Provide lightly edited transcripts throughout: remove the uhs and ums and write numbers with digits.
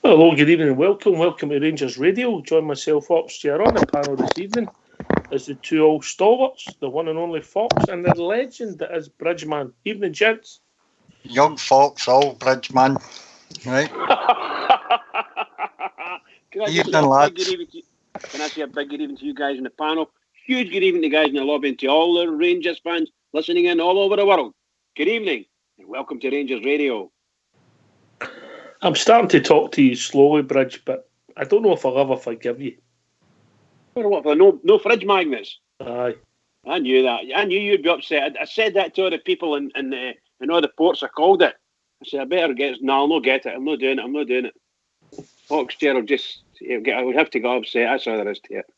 Hello, good evening and welcome. Welcome to Rangers Radio. Join myself, Fox, here on the panel this evening as the two old stalwarts, the one and only Fox, and the legend that is Bridgeman. Evening, gents. Young Fox, old Bridgeman. Right. Evening, lads. Can I say a big good evening to you guys in the panel? Huge good evening to guys in the lobby and to all the Rangers fans listening in all over the world. Good evening and welcome to Rangers Radio. I'm starting to talk to you slowly, Bridge, but I don't know if I'll ever forgive you. What for? No fridge magnets? Aye. I knew that. I knew you'd be upset. I said that to all the people in all the ports I called it. I said, I better get it. No, I'll not get it. I'm not doing it. Fox chair will just... I would have to go upset. That's all there is to it.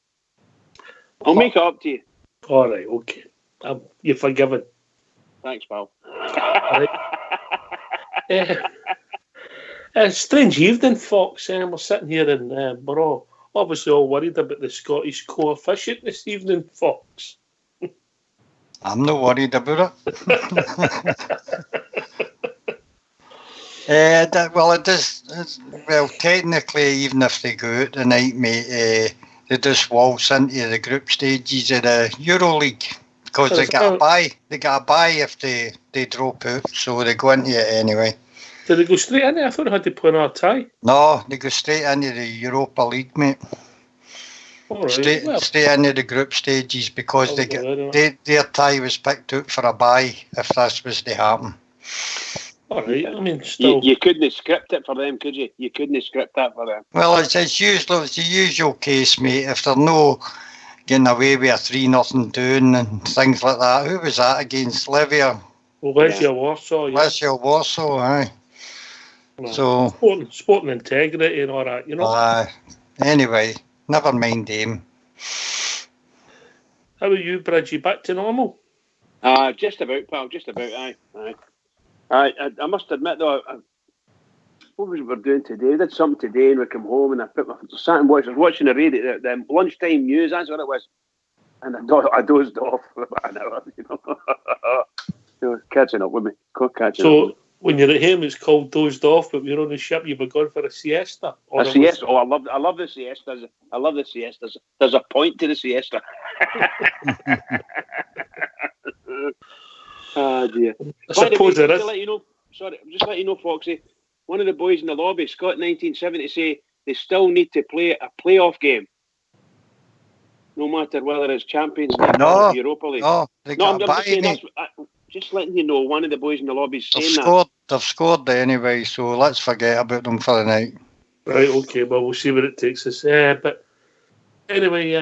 I'll make it up to you. All right, okay. You're forgiven. Thanks, pal. Strange evening, Fox. We're sitting here and we're all obviously all worried about the Scottish coefficient this evening, Fox. I'm not worried about it. Well, it is. Well, technically, even if they go out tonight, mate, they just waltz into the group stages of the EuroLeague because they got a bye. They got a bye if they drop out, so they go into it anyway. Did they go straight in it? I thought they had to play another tie. No, they go straight into the Europa League, mate. All right. Stay into the group stages because their tie was picked out for a bye if this was to happen. All right, I mean, still... You couldn't script it for them, could you? You couldn't script that for them. Well, it's the usual case, mate. If they're no getting away with a 3-0 down and things like that. Who was that against? Legia Warsaw, yeah. Legia Warsaw, aye. Well, so sporting integrity and all that, you know. Anyway, never mind him. How are you, Bridgie? Back to normal? Just about, pal. Just about. Aye. I must admit though, what was we doing today? We did something today, and we come home, and I sat and watched. I was watching the radio, the lunchtime news. That's what it was, and I dozed off for about an hour. Catching up with me. So when you're at home, it's called dozed off, but we're on the ship. You've gone for a siesta. A siesta. Oh, I love the siestas. I love the siestas. There's a point to the siesta. Dear. I suppose there is. Just let you know, Foxy. One of the boys in the lobby, Scott 1970, say they still need to play a playoff game, no matter whether it's Champions League or Europa League. Just letting you know, one of the boys in the lobby is saying that. They've scored anyway, so let's forget about them for the night. Right, okay, well, we'll see where it takes us. But anyway,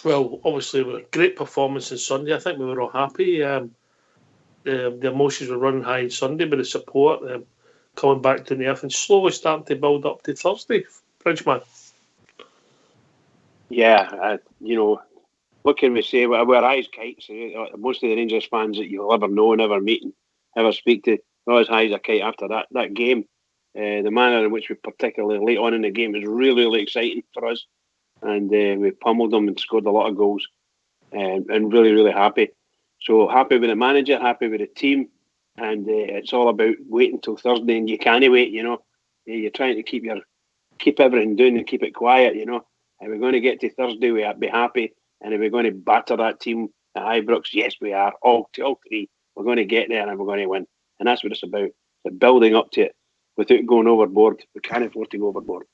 well, obviously, it was a great performance on Sunday. I think we were all happy. The emotions were running high on Sunday, but the support coming back to the earth and slowly starting to build up to Thursday. Bridgeman. Yeah, what can we say? We're high as kites. Most of the Rangers fans that you'll ever know, never meet, and ever speak to, are as high as a kite after that game. The manner in which we particularly late on in the game was really, really exciting for us. And we pummeled them and scored a lot of goals. And really, really happy. So happy with the manager, happy with the team. And it's all about waiting till Thursday. And you can't wait, You're trying to keep everything down and keep it quiet, And we're going to get to Thursday, we'll be happy. And if we're going to batter that team at Ibrox, yes, we are. All three. We're going to get there and we're going to win. And that's what it's about. It's building up to it without going overboard. We can't afford to go overboard.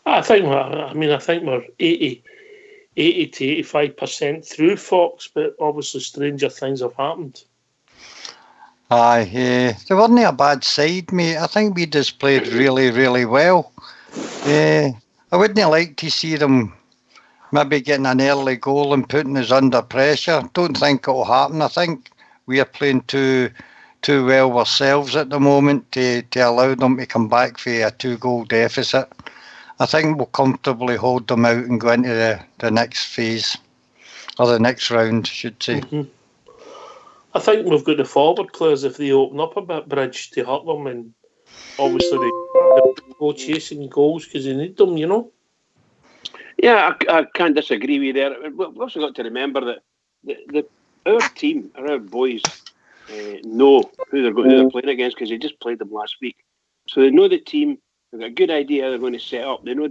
I think we're 80 to 85% through, Fox, but obviously stranger things have happened. They weren't a bad side, mate. I think we just played really, really well. I wouldn't like to see them maybe getting an early goal and putting us under pressure. Don't think it'll happen. I think we are playing too well ourselves at the moment to allow them to come back for a 2-goal deficit. I think we'll comfortably hold them out and go into the next phase, or the next round, I should say. Mm-hmm. I think we've got the forward players, if they open up a bit, Bridge, to hurt them, and obviously they go chasing goals because they need them, Yeah, I can't disagree with you there. We've also got to remember that our team, our boys, know who they're playing against because they just played them last week. So they know the team. They've got a good idea how they're going to set up. They know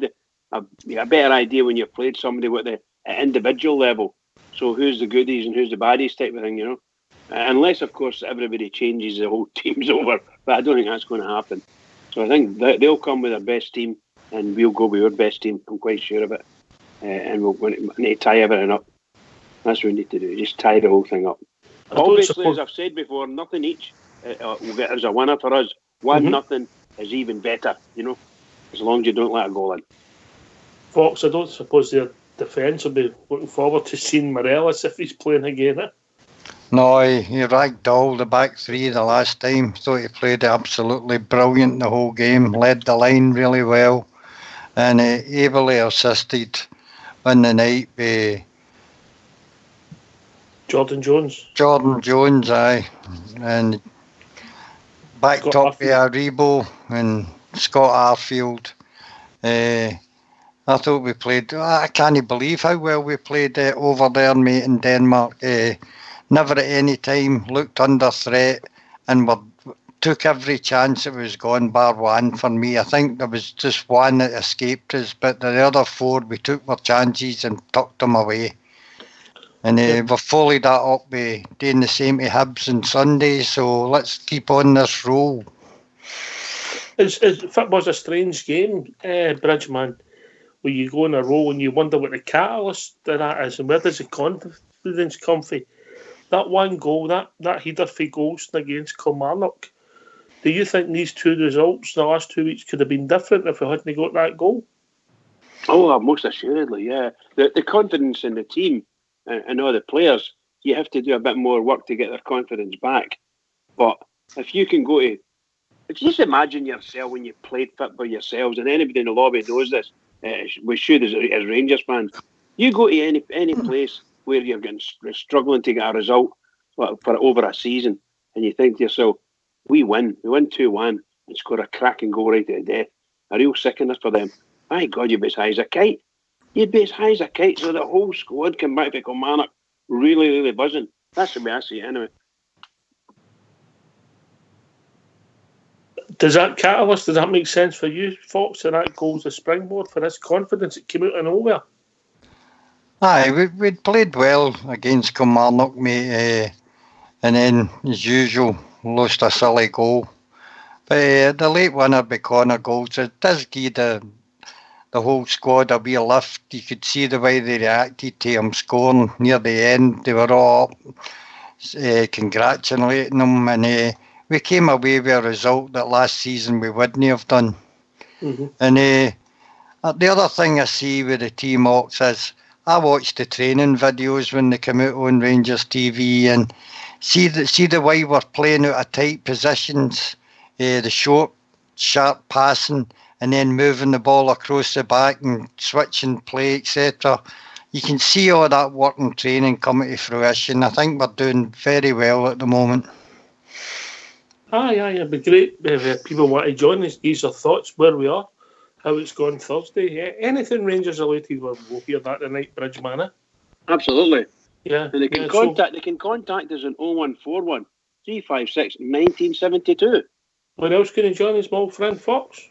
a better idea when you've played somebody with the at individual level. So who's the goodies and who's the baddies type of thing, Unless, of course, everybody changes, the whole team's over. But I don't think that's going to happen. So I think they'll come with their best team, and we'll go with our best team. I'm quite sure of it. And we'll need to tie everything up. That's what we need to do. Just tie the whole thing up. Obviously, as I've said before, nothing each will get as a winner for us. 1-0 is even better, as long as you don't let a goal in. Fox, I don't suppose their defence will be looking forward to seeing Morelos if he's playing again, eh? No, he ragdolled the back three the last time. Thought he played absolutely brilliant the whole game. Led the line really well. And ably assisted on the night by Jordan Jones, aye. And backed up by Aribo and Scott Arfield. I thought we played. I can't believe how well we played over there, mate, in Denmark. Never at any time looked under threat, and took every chance that was gone, bar one for me. I think there was just one that escaped us, but the other four we took our chances and tucked them away. And we've followed that up by doing the same to Hibs on Sunday, so let's keep on this roll. Football's a strange game, Bridgeman, where you go in a row and you wonder what the catalyst to that is and where does the confidence come from. That one goal, that header for Golston against Kilmarnock, do you think these two results in the last 2 weeks could have been different if we hadn't got that goal? Oh, most assuredly, yeah. The confidence in the team and all the players, you have to do a bit more work to get their confidence back. But if you can go to... If you just imagine yourself when you played football yourselves, and anybody in the lobby knows this, we should as Rangers fans, you go to any place where you're struggling to get a result for over a season, and you think to yourself, we win 2-1 and score a cracking goal right to the death. A real sickener for them. My God, you'd be as high as a kite. You'd be as high as a kite, so the whole squad come back to Kilmarnock really, really buzzing. That's the way I see it anyway. Does that make sense for you, Fox, and that goal's a springboard for this confidence? It came out of nowhere. Aye, we'd played well against Kilmarnock, mate, and then, as usual, lost a silly goal. But the late winner by Connor goals, it does give the whole squad a wee lift. You could see the way they reacted to him scoring near the end. They were all congratulating him, and we came away with a result that last season we wouldn't have done. Mm-hmm. And the other thing I see with the team Ox is I watch the training videos when they come out on Rangers TV and see the way we're playing out of tight positions, the short, sharp passing, and then moving the ball across the back and switching play, etc. You can see all that work and training coming to fruition. I think we're doing very well at the moment. Aye, it'd be great if people want to join us, give their thoughts where we are, how it's gone Thursday. Yeah, anything Rangers related, we'll hear that tonight, Bridgeman. Absolutely. Yeah. And they can contact us on 0141 356 1972. Where else can you join us, my old friend Fox?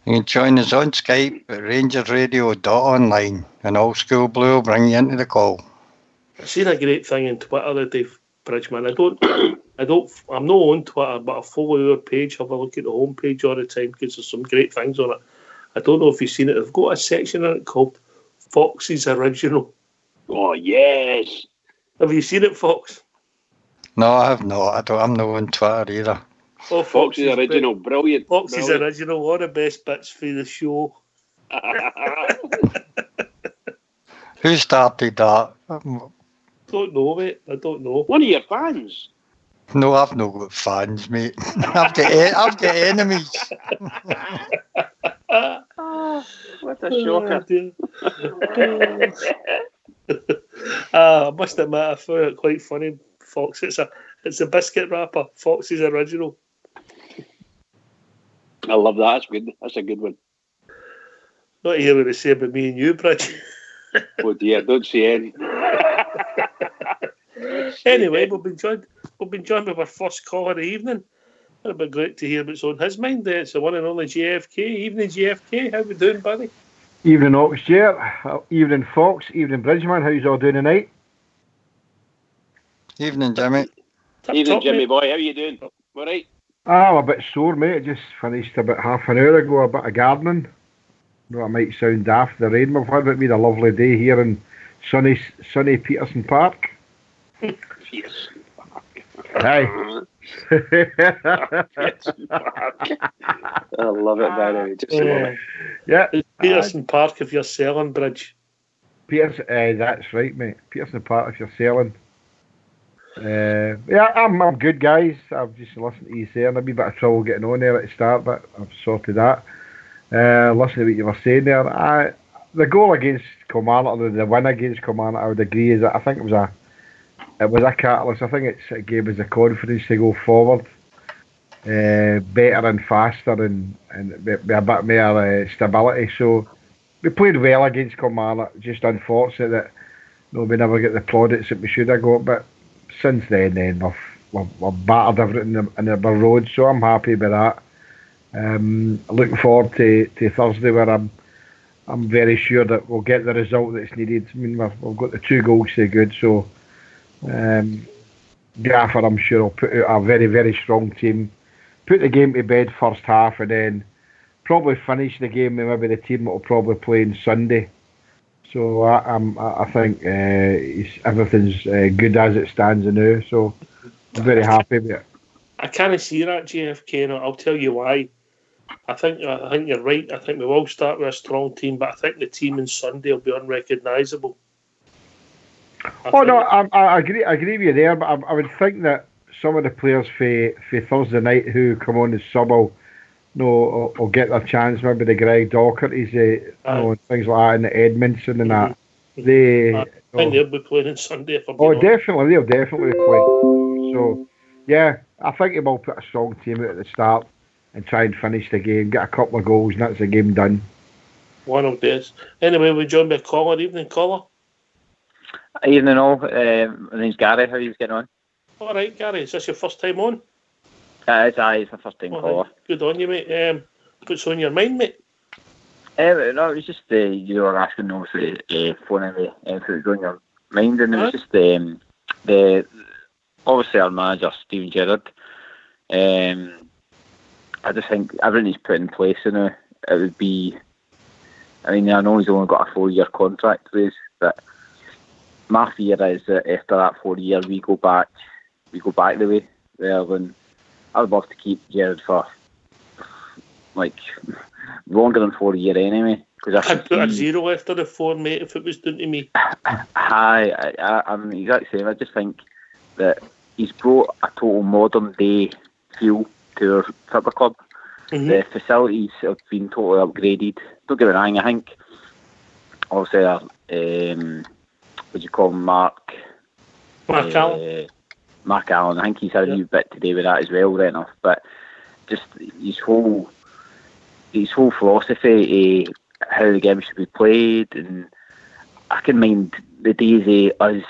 You can join us on Skype at rangersradio.online, and Old School Blue will bring you into the call. I've seen a great thing on Twitter the day, Bridgeman. I'm not on Twitter, but I follow our page, have a look at the homepage all the time because there's some great things on it. I don't know if you've seen it. They've got a section in it called Fox's Original. Oh, yes. Have you seen it, Fox? No, I have not. I'm not on Twitter either. Oh, Fox's Original, brilliant. Fox's Original, all the best bits for the show. Who started that? Don't know, mate. I don't know. One of your fans? No, I've not got fans, mate. I've got enemies. What a shocker. I must admit, I found it quite funny, Fox. It's a biscuit wrapper, Fox's Original. I love that. That's good. That's a good one. Not to hear what they say about me and you, Bridge. Oh dear, don't say any. Anyway, we've been joined with our first call of the evening. That'd be great to hear what's on his mind there. It's the one and only JFK. Evening, JFK. How we doing, buddy? Evening, Oxjer. Evening, Fox. Evening, Bridgeman. How you all doing tonight? Evening, Jimmy. Evening, Jimmy mate. boy. How you doing? All right? I'm a bit sore, mate. I just finished about half an hour ago, a bit of gardening. No, it might sound daft, the rain we've had. It's been a lovely day here in sunny Peterson Park. Peterson Park. Aye. Peterson Park. I love it, by the way. Just love it. Yeah. It's Peterson Park if you're selling, Bridge. That's right, mate. Peterson Park if you're selling. Yeah, I'm good, guys. I've just listened to you saying a wee bit of trouble getting on there at the start, but I've sorted that. Listening to what you were saying there, the goal against Kilmarnock, the win against Kilmarnock, I would agree. Is that I think it was a catalyst. I think it gave us the confidence to go forward, better and faster, and be a bit more stability. So we played well against Kilmarnock. Just unfortunate that we never get the plaudits that we should have got. But since then we've battered everything in our road. So I'm happy with that. Looking forward to Thursday, where I'm very sure that we'll get the result that's needed. I mean, we've got the 2 goals to good, so Gaffer, I'm sure, will put out a very, very strong team, put the game to bed first half, and then probably finish the game with maybe the team that will probably play on Sunday. So I think everything's good as it stands now, so I'm very happy with it. I can't see that, JFK, and I'll tell you why. I think you're right. I think we will start with a strong team, but I think the team on Sunday will be unrecognisable. I agree with you there, but I would think that some of the players for Thursday night who come on as sub will get their chance. Maybe the Greg Docherty's, and things like that, and the Edmondson and that. I think they'll be playing on Sunday. Definitely, they'll definitely play. So, yeah, I think he will put a strong team out at the start and try and finish the game, get a couple of goals, and that's the game done. One of these. Anyway, we're joined by caller. Evening, caller. Evening all. My name's Gary. How are you getting on? All right, Gary. Is this your first time on? It's my first time caller. Right. Good on you, mate. What's on your mind, mate? No, it was just you were asking, obviously, phoning me if it was on your mind, and it was just the obviously our manager Steven Gerrard. I just think everything he's put in place now, it would be. I mean, I know he's only got a 4-year contract with us, but my fear is that after that 4 year we go back the way, rather than I would love to keep Gerrard for like longer than 4 years anyway. Because I'd put a 0 after the 4, mate, if it was down to me. I'm the exact same. I just think that he's brought a total modern day feel to our football club. Mm-hmm. The facilities have been totally upgraded. Don't get me wrong, I think obviously what do you call him, Mark Allen. Mark Allen, I think he's had a new bit to do with that as well, right enough. But just his whole philosophy of how the game should be played, and I can mind the days of us,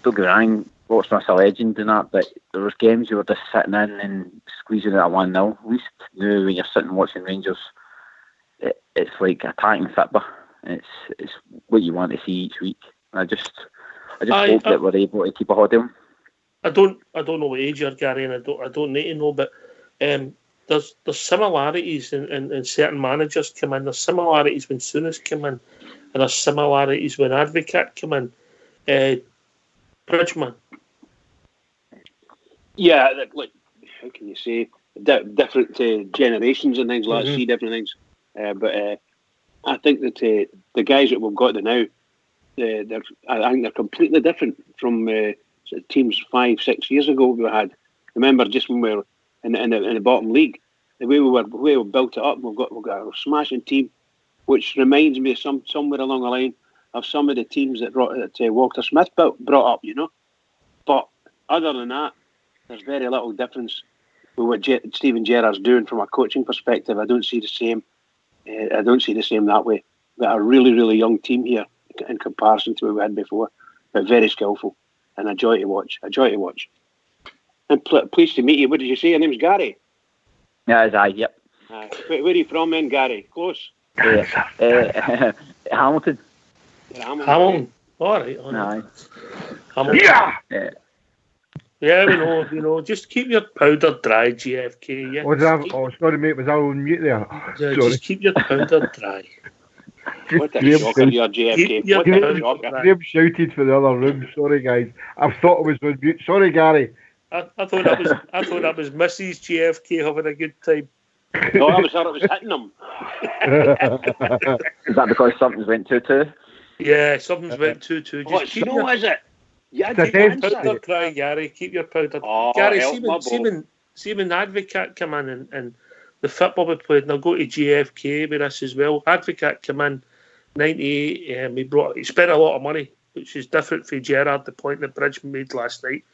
don't get me wrong, Portsmouth's a legend and that, but there was games you were just sitting in and squeezing it at 1-0. At least now when you're sitting watching Rangers, it's like attacking football. It's what you want to see each week. I just hope that we're able to keep a hold of him. I don't know what age you're, Gary, and I don't need to know, but there's similarities in certain managers come in. There's similarities when Souness come in, and there's similarities when Advocat come in. Bridgeman. Yeah, like how can you say different generations and things like that, see different things. But I think that the guys that we've got now, I think they're completely different from teams 5-6 years ago we had. Remember, just when we were in the bottom league, the way we built it up, we've got a smashing team, which reminds me of somewhere along the line of some of the teams that Walter Smith brought up, you know. But other than that, there's very little difference with what Steven Gerrard's doing from a coaching perspective. I don't see the same. I don't see the same that way. We've got a really, really young team here in comparison to what we had before, but very skillful and a joy to watch. And pleased to meet you. What did you say? Your name's Gary. Yeah, it's yep. Where are you from then, Gary? Close? Hamilton. Hamilton. All right. Aye. Hamilton. Yeah! Yeah, we know. Just keep your powder dry, GFK. Yeah. Sorry, mate, was I on mute there? Yeah, Sorry. just keep your powder dry. What a shocker, your JFK. Keep What your a powder shocker. dry. Graham shouted for the other room. Sorry, guys. I thought it was on mute. Sorry, Gary. I thought that was Mrs. GFK having a good time. No, I was thought it was hitting them. Is that because something's went 2-2? Yeah, something's went 2-2. What snow is it? Yeah, Keep your powder dry, Gary. Keep your powder. Oh, Gary, help my boy. see when Advocate come in and the football we played, and I'll go to GFK with us as well. Advocate come in 98. He spent a lot of money, which is different for Gerrard. The point that Bridge made last night.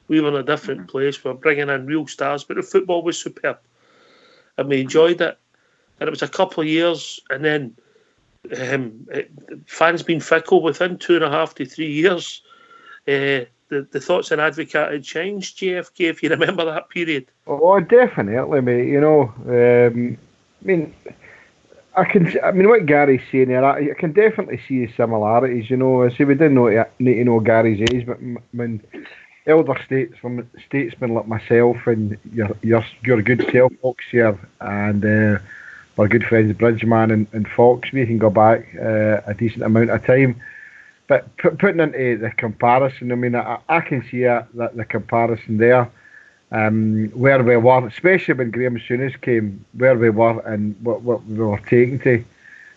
We were in a different place. We're bringing in real stars, but the football was superb, and we enjoyed it. And it was a couple of years, and then fans been fickle. Within 2.5 to 3 years, the thoughts on Advocate had changed. JFK, if you remember that period. Oh, definitely, mate. You know, what Gary's saying there, I can definitely see the similarities. You know, I say we didn't need to know Gary's age, but when elder statesmen like myself and your good self, Fox here, and our good friends Bridgeman and Fox, we can go back a decent amount of time. But putting into the comparison, I mean, I can see that the comparison there, where we were, especially when Graham Souness came, where we were and what we were taking to,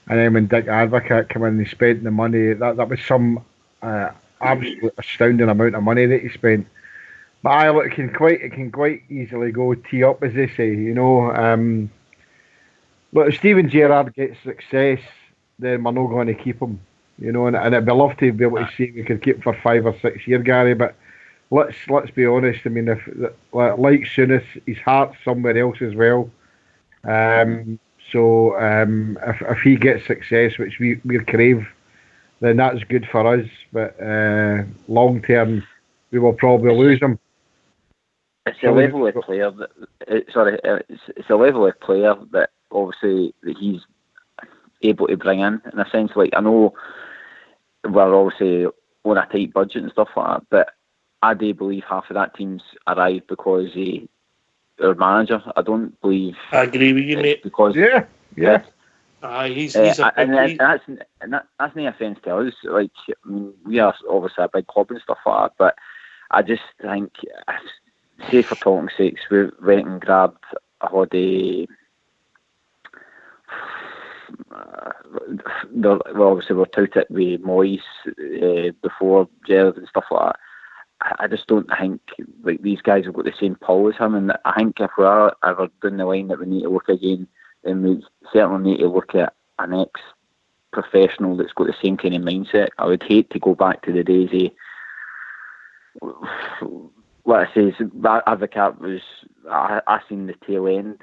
and then when Dick Advocate came in and he spent the money, that was some absolute astounding amount of money that he spent. But it can quite easily go tee up, as they say, you know. But if Steven Gerrard gets success, then we're not going to keep him, you know. And I'd be love to be able to see we could keep him for 5 or 6 years, Gary. But let's be honest. I mean, if like Souness, his heart's somewhere else as well. So if he gets success, which we crave, then that's good for us. But long term, we will probably lose him. It's a level of player that. It's a level of player that obviously that he's able to bring in a sense. Like, I know we're obviously on a tight budget and stuff like that, but I do believe half of that team's arrived because our manager. I don't believe. I agree with you, mate. Because yeah. He's that's no offence to us. Like, I mean, we are obviously a big club and stuff like that, but I just think, say for talking sakes, we went and grabbed a holiday. Obviously we're touted with Moyes before Gerrard and stuff like that. I just don't think like these guys have got the same pull as him, and I think if we are ever down the line that we need to look again, then we certainly need to look at an ex-professional that's got the same kind of mindset. I would hate to go back to the days what I say is Advocate was. I seen the tail end.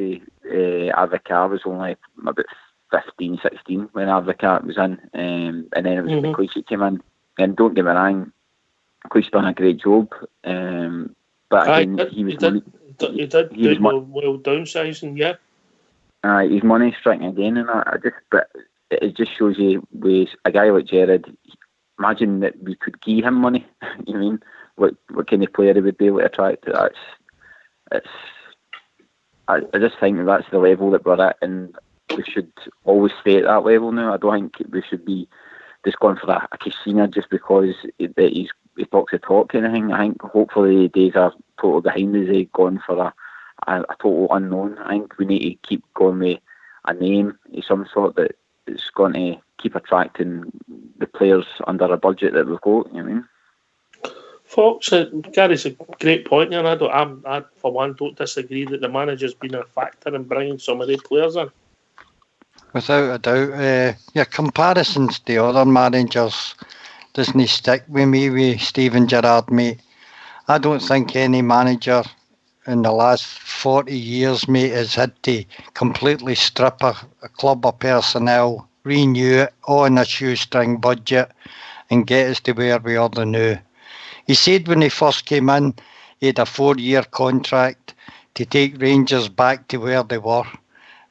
Advocate was only about 15, 16 when Advocate was in, and then it was when Clichy came in. And don't get me wrong, Clichy done a great job, but again, he did well downsizing, yeah. His money striking again, and but it just shows you with a guy like Gerrard. Imagine that we could give him money. You know what I mean? What kind of player he would be able to attract? I just think that's the level that we're at, and we should always stay at that level now. I don't think we should be just going for a casino just because he talks a talk kind of thing. I think hopefully the days are totally behind us. Going for a total unknown. I think we need to keep going with a name of some sort that is going to keep attracting the players under a budget that we've got. You know what I mean? Fox, Gary's a great point, and I for one don't disagree that the manager's been a factor in bringing some of the players in. Without a doubt, your comparisons to other managers doesn't stick with me with Steven Gerrard, mate. I don't think any manager in the last 40 years, mate, has had to completely strip a club of personnel, renew it on a shoestring budget and get us to where we are now. He said when he first came in, he had a 4-year contract, to take Rangers back to where they were.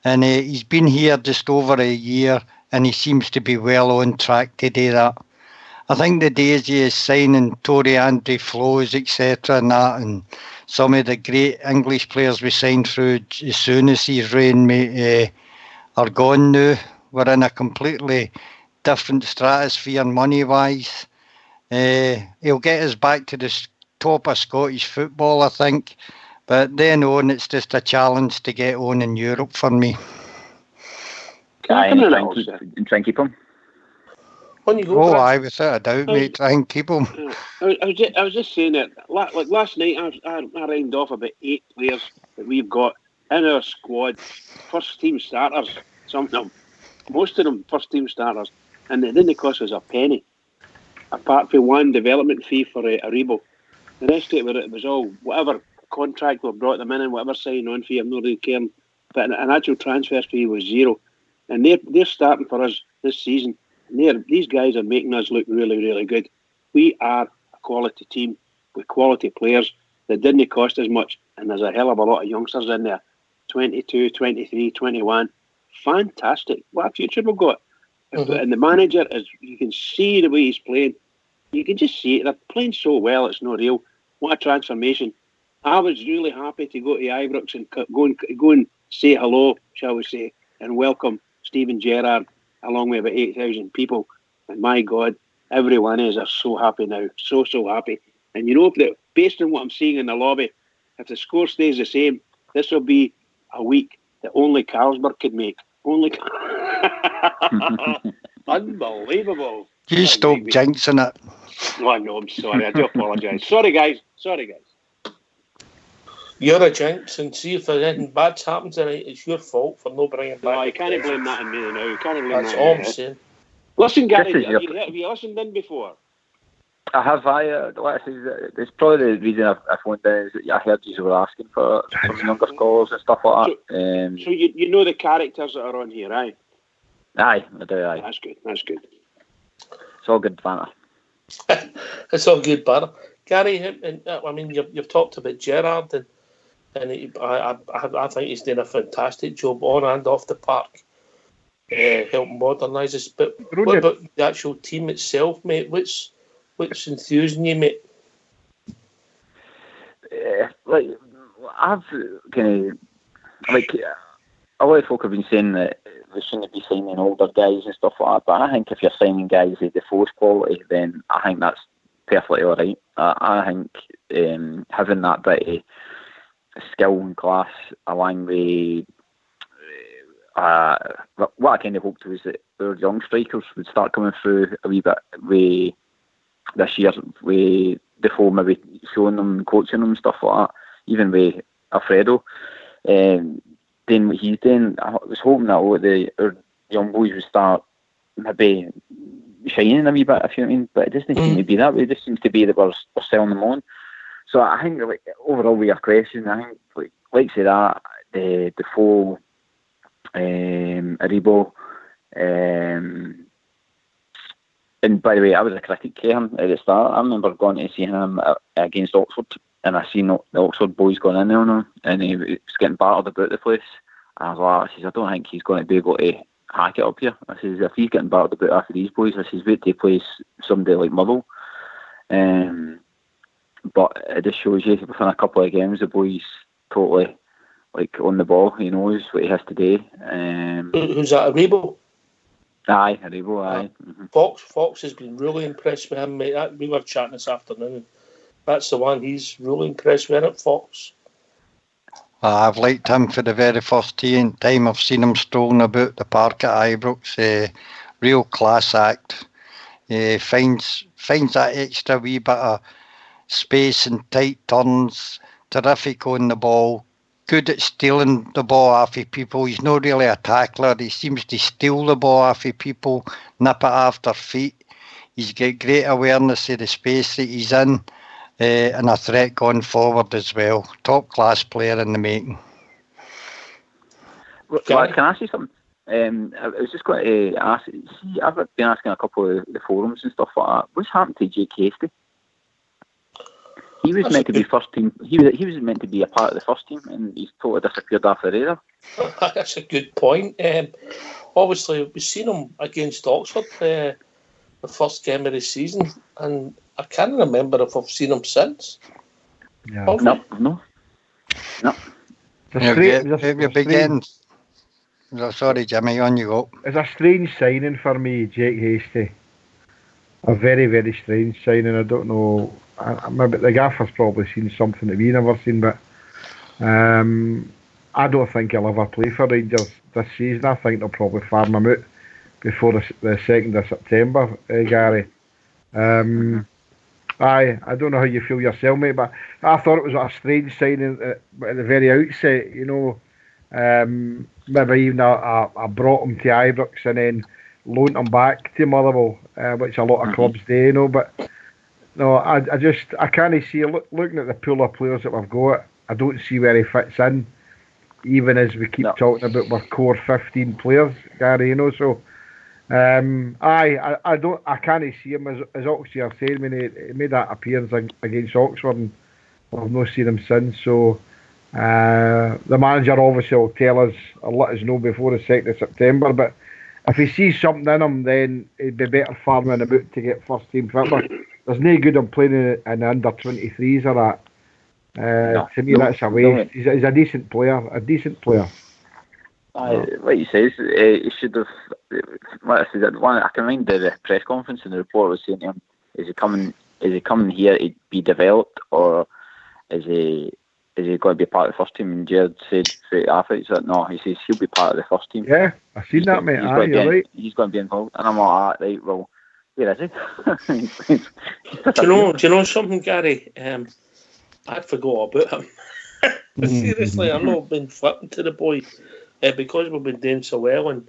And he's been here just over a year, and he seems to be well on track to do that. I think the days he is signing Tory Andre Flows, etc., and some of the great English players we signed through as soon as he's reign, are gone now. We're in a completely different stratosphere money-wise. He'll get us back to the top of Scottish football, I think. But then on, it's just a challenge to get on in Europe for me. Try and keep him. On you go, aye, without a doubt, mate. Try and keep him. I was just saying that. Like last night, I rounded off about 8 players that we've got in our squad, first team starters. Most of them first team starters, and it didn't cost us a penny, apart from one development fee for Aribo. The rest of it was all whatever contract we brought them in and whatever sign-on fee. I'm not really caring, but an actual transfer fee was zero, and they're starting for us this season. These guys are making us look really, really good. We are a quality team with quality players that didn't cost as much, and there's a hell of a lot of youngsters in there, 22, 23, 21. Fantastic. What a future we've got. Mm-hmm. And the manager, you can see the way he's playing. You can just see it. They're playing so well, it's not real. What a transformation. I was really happy to go to Ibrox and go and say hello, shall we say, and welcome Steven Gerrard along with about 8,000 people. And my God, everyone is so happy now. So happy. And you know, based on what I'm seeing in the lobby, if the score stays the same, this will be a week that only Carlsberg could make. Unbelievable. You stop jinxing it. Oh, no, I'm sorry. I do apologise. Sorry, guys. You're a jinx, and see if there's anything bad happens tonight, it's your fault for not bringing back. No, you can't blame that on me now. You can't blame That's all I'm saying. Listen, Gary, have you listened in before? I have. It's probably the reason I phoned in is that I heard you were asking for some younger scholars and stuff like that. So you know the characters that are on here, aye? Aye, I do, aye. That's good. It's all good banter. It's all good banter. Gary, I mean, you've talked about Gerrard, and I think he's doing a fantastic job on and off the park, helping modernise us. But what about the actual team itself, mate? What's enthusing you, mate? I've kind of a lot of folk have been saying that we shouldn't be signing older guys and stuff like that. But I think if you're signing guys of the force quality, then I think that's perfectly all right. I think having that bit of skill and class along with what I kind of hoped was that our young strikers would start coming through a wee bit with this year, with Defoe maybe showing them, coaching them, stuff like that, even with Alfredo. Then what he's doing, I was hoping that our young boys would start maybe shining a wee bit, if you know what I mean, but it doesn't seem to be that way. It just seems to be that we're selling them on. So I think, like, overall, with your question, I think, like say that, the Defoe, Aribo, and by the way, I was a critic to him at the start. I remember going to see him against Oxford, and I seen the Oxford boys going in there on him, and he was getting battered about the place. And I was like, I don't think he's going to be able to hack it up here. I says, if he's getting battered about after these boys, I says, wait till he plays somebody like Motherwell. But it just shows you, within a couple of games, the boys totally, like, on the ball. He knows what he has to do. Who's that, Aribo? Aye, Aribo, aye. Mm-hmm. Fox has been really impressed with him, mate. We were chatting this afternoon. That's the one he's really impressed with, it, Fox. I've liked him for the very first time I've seen him strolling about the park at Ibrox. Real class act. Finds that extra wee bit of space and tight turns. Terrific on the ball. Good at stealing the ball off of people. He's not really a tackler. He seems to steal the ball off of people, nip it after feet. He's got great awareness of the space that he's in, and a threat going forward as well. Top class player in the making. Well, can I ask you something? I was just going to ask. See, I've been asking a couple of the forums and stuff like that. What's happened to Jake Hasty? He was meant to be first team. He was meant to be a part of the first team, and he's totally disappeared after the radar. That's a good point. Obviously, we've seen him against Oxford the first game of the season, and I can't remember if I've seen him since. Yeah. No. Sorry, Jimmy, on you go. It's a strange signing for me, Jake Hastie. A very, very strange signing. I don't know. Maybe the gaffer's probably seen something that we've never seen, but I don't think he'll ever play for Rangers this season. I think they'll probably farm him out before the 2nd of September, Gary. I don't know how you feel yourself, mate, but I thought it was a strange signing at the very outset, you know. Maybe even I brought him to Ibrox and then loaned him back to Motherwell, which a lot of clubs do, you know. But no, I can't see, looking at the pool of players that we've got, I don't see where he fits in, even as we keep talking about our core 15 players, Gary, you know. So I can't see him, as Oxley are saying, when he made that appearance against Oxford, and I've not seen him since. So the manager obviously will tell us or let us know before the 2nd of September, but if he sees something in him, then it'd be better farming him out to get first team fit. But there's no good in playing in the under 23s or that. To me, that's a waste. He's a decent player. Like you say, he should have. I can mind the press conference, and the reporter was saying to him, "Is he coming here to be developed, or is he going to be part of the first team?" And Jared said straight after, he said, "No." He says he'll be part of the first team. Yeah, I've seen that, mate. You're right. He's going to be involved, and I'm like, right, well, where is he? Do you know something, Gary? I'd forgot about him. Seriously, I've not been flipping to the boy because we've been doing so well in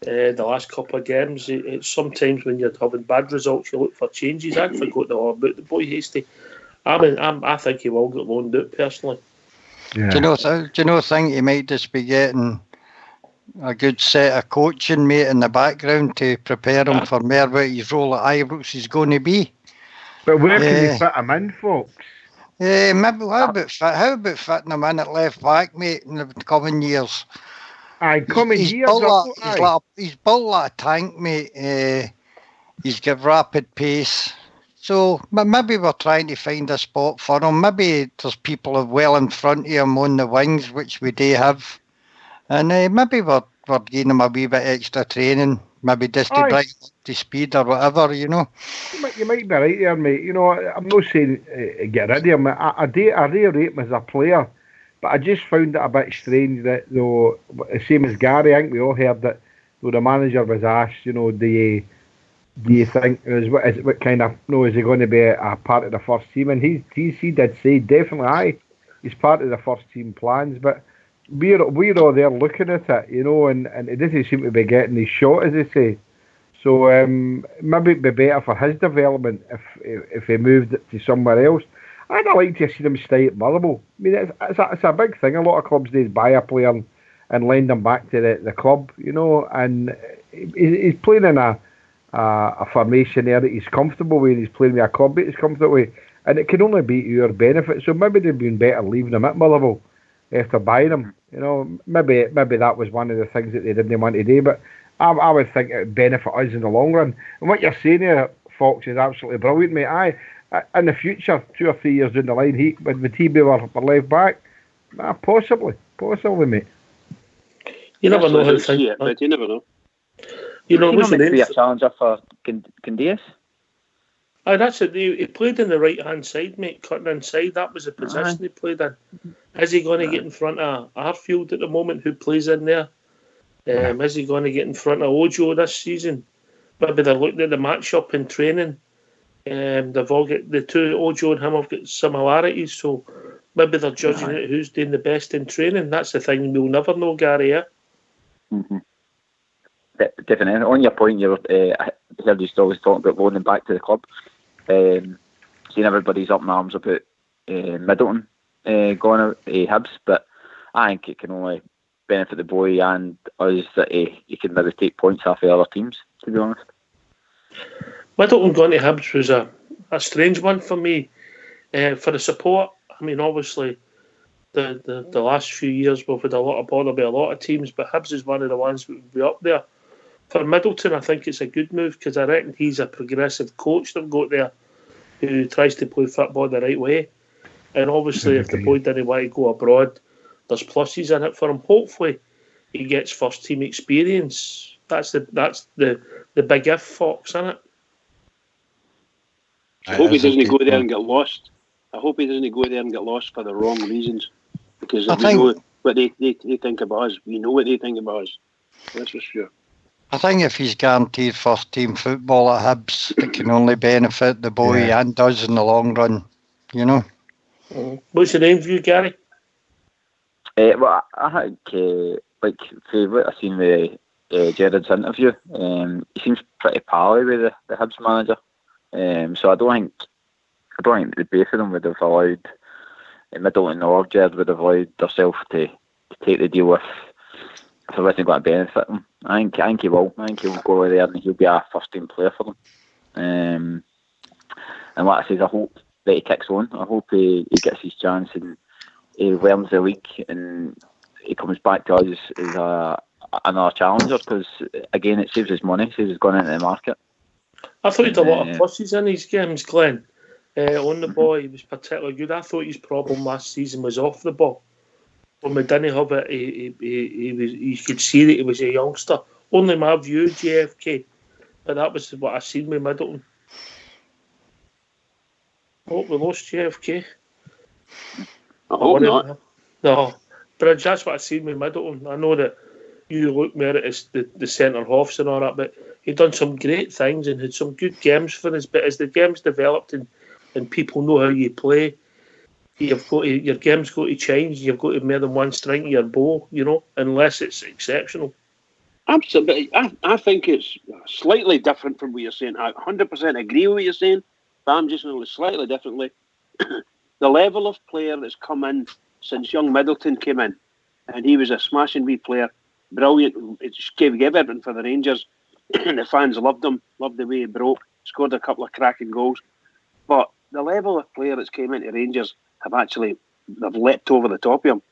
the last couple of games. It's sometimes when you're having bad results, you look for changes. I'd forgotten all about the boy Hastie. I think he will get loaned out personally. Yeah. Do you know? Think he might just be getting a good set of coaching, mate, in the background to prepare him for more what his role at Ibrox is going to be. But where can you fit him in, folks? Maybe how about fitting him in at left back, mate, in the coming years? He's built like a tank, mate. He's got rapid pace. So maybe we're trying to find a spot for him. Maybe there's people well in front of him on the wings, which we do have. And maybe we're giving him a wee bit extra training, maybe just to bring him up to speed or whatever, you know. You might be right there, mate. You know, I'm not saying get rid of him. I rate him as a player, but I just found it a bit strange that, though, same as Gary, I think we all heard that, though the manager was asked, you know, do you think, what kind of, is he going to be a part of the first team? And he did say definitely, he's part of the first team plans, but we're all there looking at it, you know, and it doesn't seem to be getting his shot, as they say. So maybe it'd be better for his development if he moved it to somewhere else. I'd like to see him stay at Motherwell. I mean, it's a big thing. A lot of clubs do buy a player and lend them back to the club, you know, and he's playing in a formation there that he's comfortable with. He's playing with a club that he's comfortable with, and it can only be to your benefit. So maybe they'd been better leaving him at Motherwell after buying him. You know, maybe that was one of the things that they didn't want to do, but I would think it would benefit us in the long run. And what you're saying here, Fox, is absolutely brilliant, mate. In the future, 2 or 3 years down the line, would he be our left back? Possibly, mate. You never know how see it, but you never know. You know, who's meant to be a challenger for Candias? That's it. He played in the right-hand side, mate, cutting inside. That was the position he played in. Is he going to get in front of Arfield at the moment, who plays in there? Is he going to get in front of Ojo this season? Maybe they're looking at the match-up in training. They've all got, the two, Ojo and him, have got similarities, so maybe they're judging it who's doing the best in training. That's the thing we'll never know, Gary, yeah? Mm-hmm. Definitely. On your point, I heard you always talking about loaning back to the club. Seeing everybody's up in arms about Middleton going out to Hibs, but I think it can only benefit the boy and us that he can maybe take points off the other teams, to be honest. Middleton going to Hibs was a strange one for me. For the support, I mean, obviously, the last few years we've had a lot of bother by a lot of teams, but Hibs is one of the ones that would be up there. For Middleton, I think it's a good move because I reckon he's a progressive coach they've got there who tries to play football the right way. And obviously, if the boy didn't want to go abroad, there's pluses in it for him. Hopefully, he gets first team experience. That's the big if, Fox, isn't it? I hope he doesn't go there and get lost. I hope he doesn't go there and get lost for the wrong reasons. Because we know what they think about us. We know what they think about us. That's for sure. I think if he's guaranteed first team football at Hibs, it can only benefit the boy and us in the long run, you know. What's your name for you, Gary? Well, I think, like, for what I've seen with Gerrard's interview, he seems pretty pally with the Hibs manager. So I don't think the both of them would have allowed, Middleton or Gerrard would have allowed themselves to take the deal if it wasn't going to benefit them. I think he will. I think he'll go over there and he'll be a first team player for them. And like I say, I hope that he kicks on. I hope he gets his chance and he learns the league and he comes back to us as another challenger because, again, it saves his money, saves his going into the market. I thought he had a lot of pluses in his games, Glenn. On the ball, he was particularly good. I thought his problem last season was off the ball. When we didn't have it, you could see that he was a youngster. Only my view, JFK. But that was what I seen with Middleton. Oh, we lost JFK. I hope not. No, but that's what I seen with Middleton. I know that you look more at the centre halves and all that, but he done some great things and had some good games for us. But as the game's developed and people know how you play, your game's got to change. You've got to have more than one string to your bow, you know, unless it's exceptional. Absolutely. I think it's slightly different from what you're saying. I 100% agree with what you're saying, but I'm just going to slightly differently. The level of player that's come in since young Middleton came in, and he was a smashing wee player, brilliant. It gave everything for the Rangers. The fans loved him, loved the way he broke, scored a couple of cracking goals. But the level of player that's came into Rangers they've leapt over the top of him.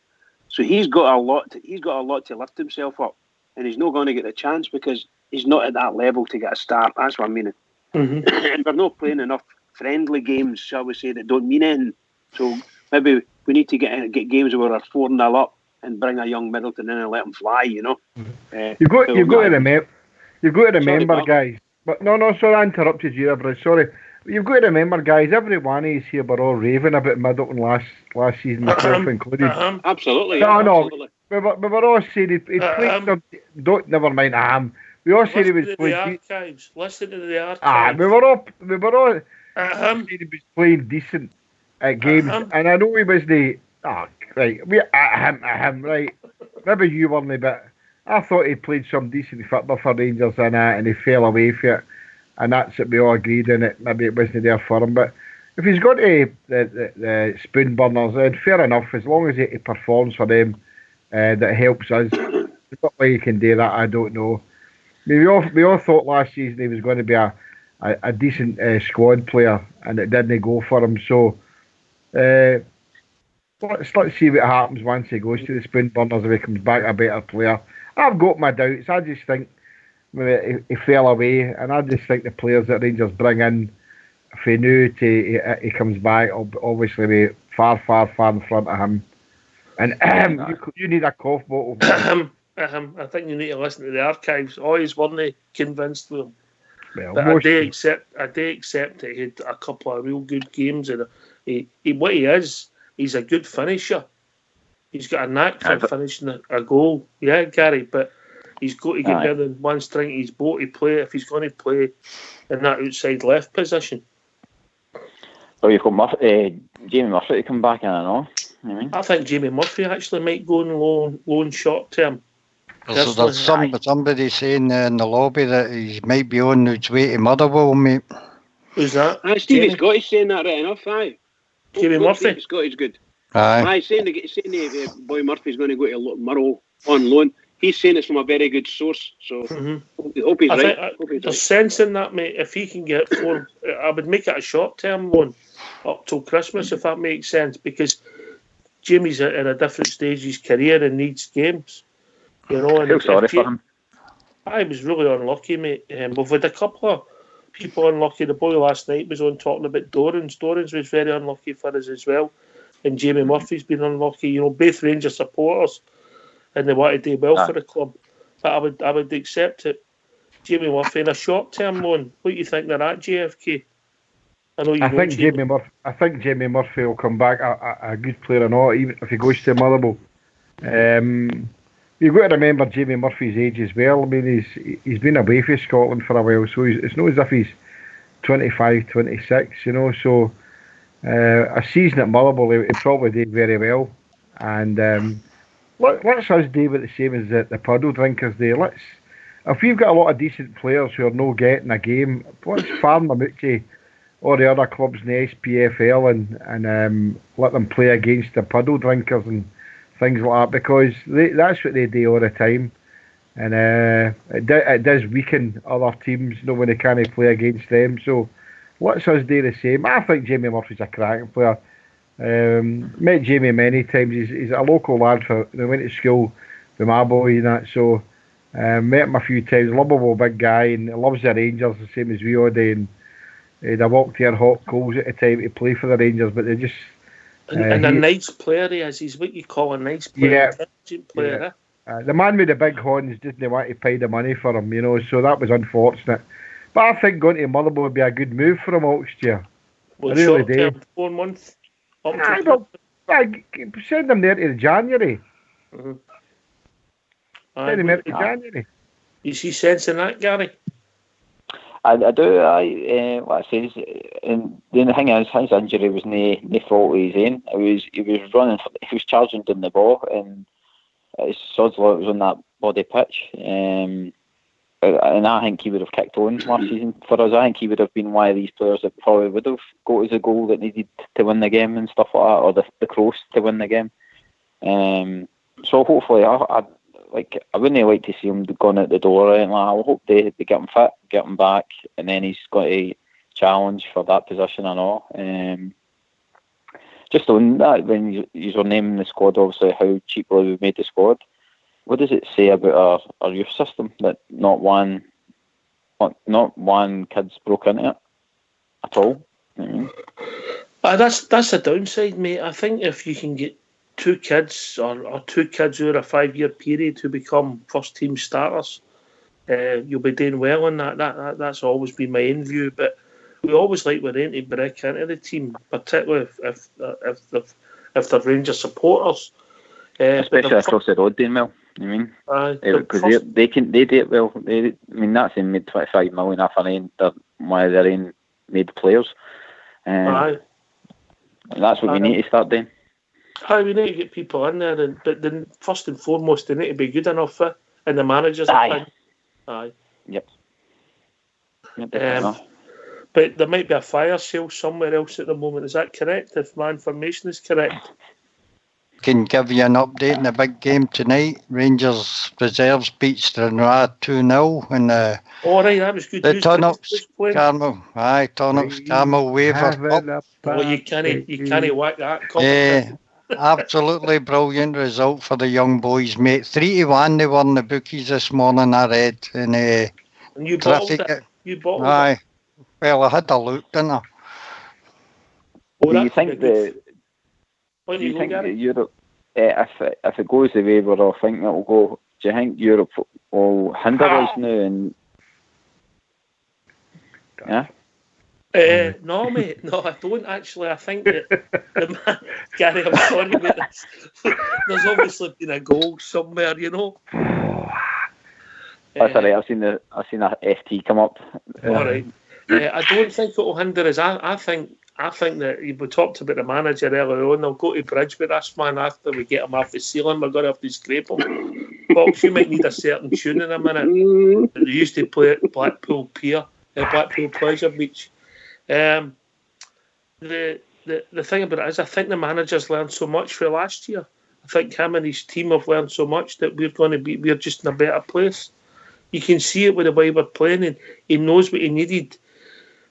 So he's got a lot to lift himself up, and he's not going to get the chance because he's not at that level to get a start. That's what I'm meaning. Mm-hmm. And we're not playing enough friendly games, shall we say, that don't mean anything. So maybe we need to get games where we're 4-0 up and bring a young Middleton in and let him fly. You know. You've got to remember. You've got to remember, sorry, guys. But no, sorry, I interrupted you, Bruce. Sorry. You've got to remember, guys. Every one of us here were all raving about Middleton last season, myself included. Absolutely. No, absolutely. we were all saying he played some. Never mind. We all said he was playing. Listen to the archives. We were all saying he was playing decent at games, and I know he wasn't. Right. Right. Maybe you weren't, but I thought he played some decent football for Rangers and he fell away for it. And that's what we all agreed in it. Maybe it wasn't there for him. But if he's got the spoon burners, then fair enough. As long as he performs for them, that helps us. What way you can do that, I don't know. I mean, we all thought last season he was going to be a decent squad player, and it didn't go for him. So let's see what happens once he goes to the spoon burners, if he comes back a better player. I've got my doubts. I just think he fell away, and I just think the players that Rangers bring in, if he knew he comes back, obviously be far in front of him. And you need a cough bottle. I think you need to listen to the archives. Always weren't convinced with him. Well, but I do accept that he had a couple of real good games, and what he is, he's a good finisher. He's got a knack for finishing a goal. Yeah, Gary, but he's got to get more than one string to his bow to play if he's going to play in that outside left position. Well, you've got Jamie Murphy to come back in, I know. I think Jamie Murphy actually might go on loan short term. There's somebody saying in the lobby that he might be on his way to Motherwell, mate. Who's that? Stevie Scott is saying that right enough, aye. Jamie Murphy? Stevie Scott is good. Aye. Saying the boy Murphy's going to go to Murrow on loan. He's saying it's from a very good source, so hope he's right. There's sense in that, mate. If he can get 4, I would make it a short-term loan. up till Christmas, if that makes sense, because Jamie's in a different stage of his career and needs games. You know, I feel sorry for him. I was really unlucky, mate. We've had a couple of people unlucky. The boy last night was on talking about Dorans. Dorans was very unlucky for us as well. And Jamie Murphy's been unlucky. You know, both Rangers supporters, and they want to do well for the club. But I would accept it. Jamie Murphy in a short-term loan. What do you think of that, JFK? I think Jamie Murphy will come back a good player or not, even if he goes to Motherwell. You've got to remember Jamie Murphy's age as well. I mean, he's been away from Scotland for a while, so it's not as if he's 25, 26, you know. So a season at Motherwell, he probably did very well. And let's us do it the same as the puddle drinkers do. If we've got a lot of decent players who are not getting a game, let's farm them out to all the other clubs in the SPFL and let them play against the puddle drinkers and things like that, because that's what they do all the time, and it does weaken other teams, you know, when they can't play against them. So let's us do the same. I think Jamie Murphy's a cracking player. Met Jamie many times. He's a local lad. Went to school with my boy and that. So met him a few times. Lovable big guy, and he loves the Rangers the same as we all do. And he'd have walked here hot coals at the time to play for the Rangers, but they just. And a nice player he is. He's what you call a nice player, intelligent player. Yeah. The man with the big horns didn't want to pay the money for him, you know, so that was unfortunate. But I think going to Motherwell would be a good move for him next year. Well, I really do. 4 months? Send him there to January. Mm-hmm. Send him there to January. You see sense in that, Gary? I do. What I say is, and the thing is, his injury was no fault of his own. He was running, he was charging down the ball, and it's sod's law it was on that bloody pitch. And I think he would have kicked on last season for us. I think he would have been one of these players that probably would have got us a goal that needed to win the game and stuff like that, or the cross to win the game. So hopefully, I wouldn't like to see him gone out the door. I hope they get him fit, get him back, and then he's got a challenge for that position and all. Just on that, when you're naming the squad, obviously how cheaply we've made the squad, what does it say about our youth system that not one kid's broke into it at all? Mm-hmm. That's a downside, mate. I think if you can get two kids or two kids over a 5-year period who become first team starters, you'll be doing well on that. That's always been my own view. But we always like we're in to break into the team, particularly if the Rangers supporters, especially across the road, doing well. I mean, because they do it well. That's in mid 25 million off they're one of their own made players. And that's what we need to start doing. We need to get people in there, but then first and foremost, they need to be good enough in the manager's opinion. Yep. But there might be a fire sale somewhere else at the moment. Is that correct? If my information is correct. Can give you an update in the big game tonight. Rangers reserves beat Stranraer 2-0 in the. All right, that was good. The turn-ups, Carmel. Turn-ups, Carmel Waver. Well, you can't whack that competition. Absolutely brilliant result for the young boys, mate. 3-1 they won the bookies this morning, I read. And you bottled it. You bottled it. Well, I had a look, didn't I? Do you think that Europe, if it goes the way we're all thinking it will go, do you think Europe will hinder us now? And no, mate. No, I don't actually. I think that Gary, I'm sorry about this. There's obviously been a goal somewhere, you know. That's all right. I've seen a FT come up. All right. I don't think it will hinder us. I think that we talked about the manager earlier on. They'll go to bridge with this man after we get him off the ceiling. We're going to have to scrape him. Box, you might need a certain tune in a minute. They used to play at Blackpool Pier, Blackpool Pleasure Beach. The thing about it is, I think the manager's learned so much from last year. I think him and his team have learned so much that we're just in a better place. You can see it with the way we're playing, and he knows what he needed.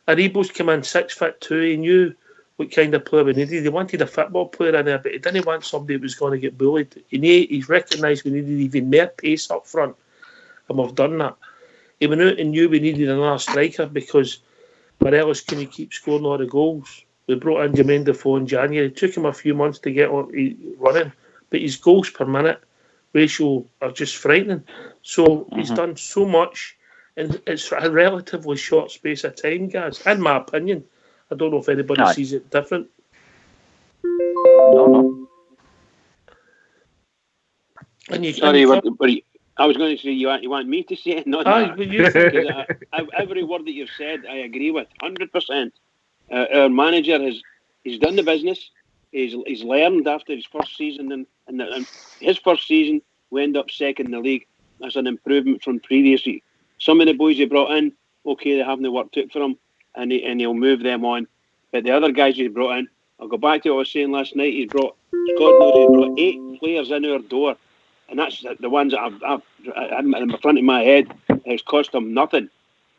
Aribo's come in 6'2". He knew what kind of player we needed. He wanted a football player in there, but he didn't want somebody who was going to get bullied. He's recognised we needed even more pace up front, and we've done that. He went out and knew we needed another striker because Morelos couldn't keep scoring all the goals. We brought in Jermaine Defoe in January. It took him a few months to get on running, but his goals per minute ratio are just frightening. So he's done so much, and it's a relatively short space of time, guys. In my opinion, I don't know if anybody sees it different. No. And sorry, I was going to say you want me to say it, not that. Every word that you've said, I agree with 100%. Our manager he's done the business. He's learned after his first season, and his first season we end up second in the league. That's an improvement from previous year. Some of the boys he brought in, okay, they haven't worked out for him, and he'll move them on. But the other guys he's brought in, I'll go back to what I was saying last night. He's brought 8 players in our door, and that's the ones that I've in the front of my head. It's cost him nothing.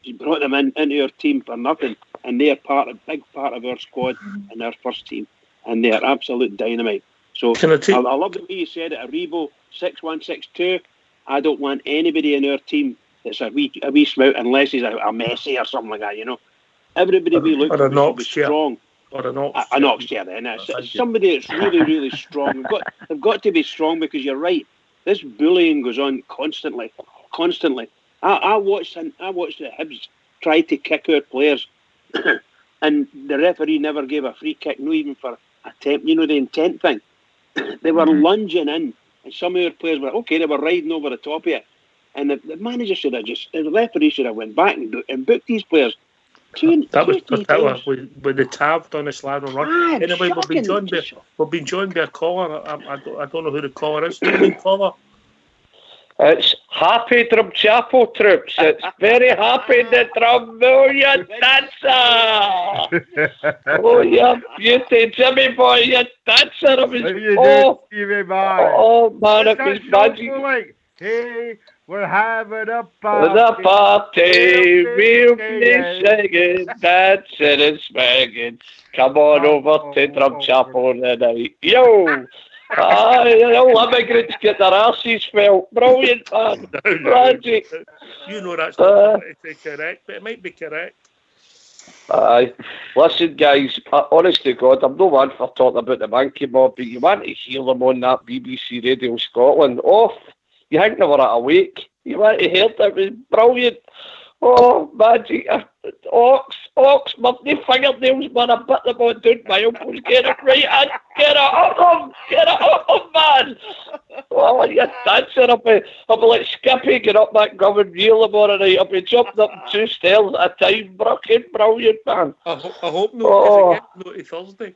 He brought them into our team for nothing, and they're a big part of our squad and our first team, and they're absolute dynamite. So I love the way you said it. A Rebo 6162. I don't want anybody in our team that's a wee smout unless he's a Messi or something like that. You know, everybody we look for should be strong. Or an ox chair, then. It's somebody that's really, really strong. They've got to be strong, because you're right. This bullying goes on constantly. I watched the Hibs try to kick our players, and the referee never gave a free kick, not even for attempt. You know, the intent thing. They were lunging in, and some of our players were they were riding over the top of it, and the manager the referee should have went back and booked these players. That was with the Tav done a slam and run. Anyway, we've been joined by a caller. I don't know who the caller is. Caller. It's happy Drum Chapel troops. It's very happy the Drum Million dancer. Oh, you beauty, Jimmy boy, you dancer. Man, it was magic. Hey, we're having a party. We'll be singing, dancing and swinging. Come on over to Drum Chapel tonight. Yo! All immigrants get their asses felt. Brilliant, man. Magic. You know that's not correct, but it might be correct. Aye. Listen, guys, honest to God, I'm no one for talking about the monkey mob, but you want to hear them on that BBC Radio Scotland. You think they were at a wake? You want to hear that? It was brilliant. Oh, magic. Ox, my fingernails, man. I bit them on down my elbows. Get it right, and get it up, man. Oh, you're dancing. I'll be like Skippy, get up that government reel tomorrow night. I'll be jumping up 2 stairs at a time. Brilliant, man. I hope not, because it Thursday.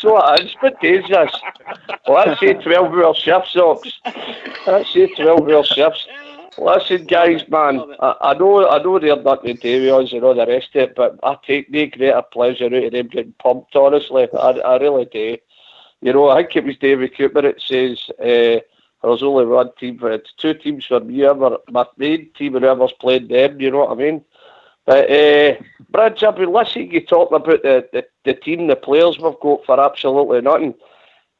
So it is, but days this. Well, let's say 12-hour shifts, Ox. Let's say 12-hour shifts. Listen, guys, man, I know they're not to do with us and all the rest of it, but I take no greater pleasure out of them getting pumped, honestly. I really do. You know, I think it was David Cooper that says there's only one team, but it's 2 teams for me, my main team and whoever's played them, you know what I mean? But, Brad, I've been listening you talking about the team, the players we've got for absolutely nothing.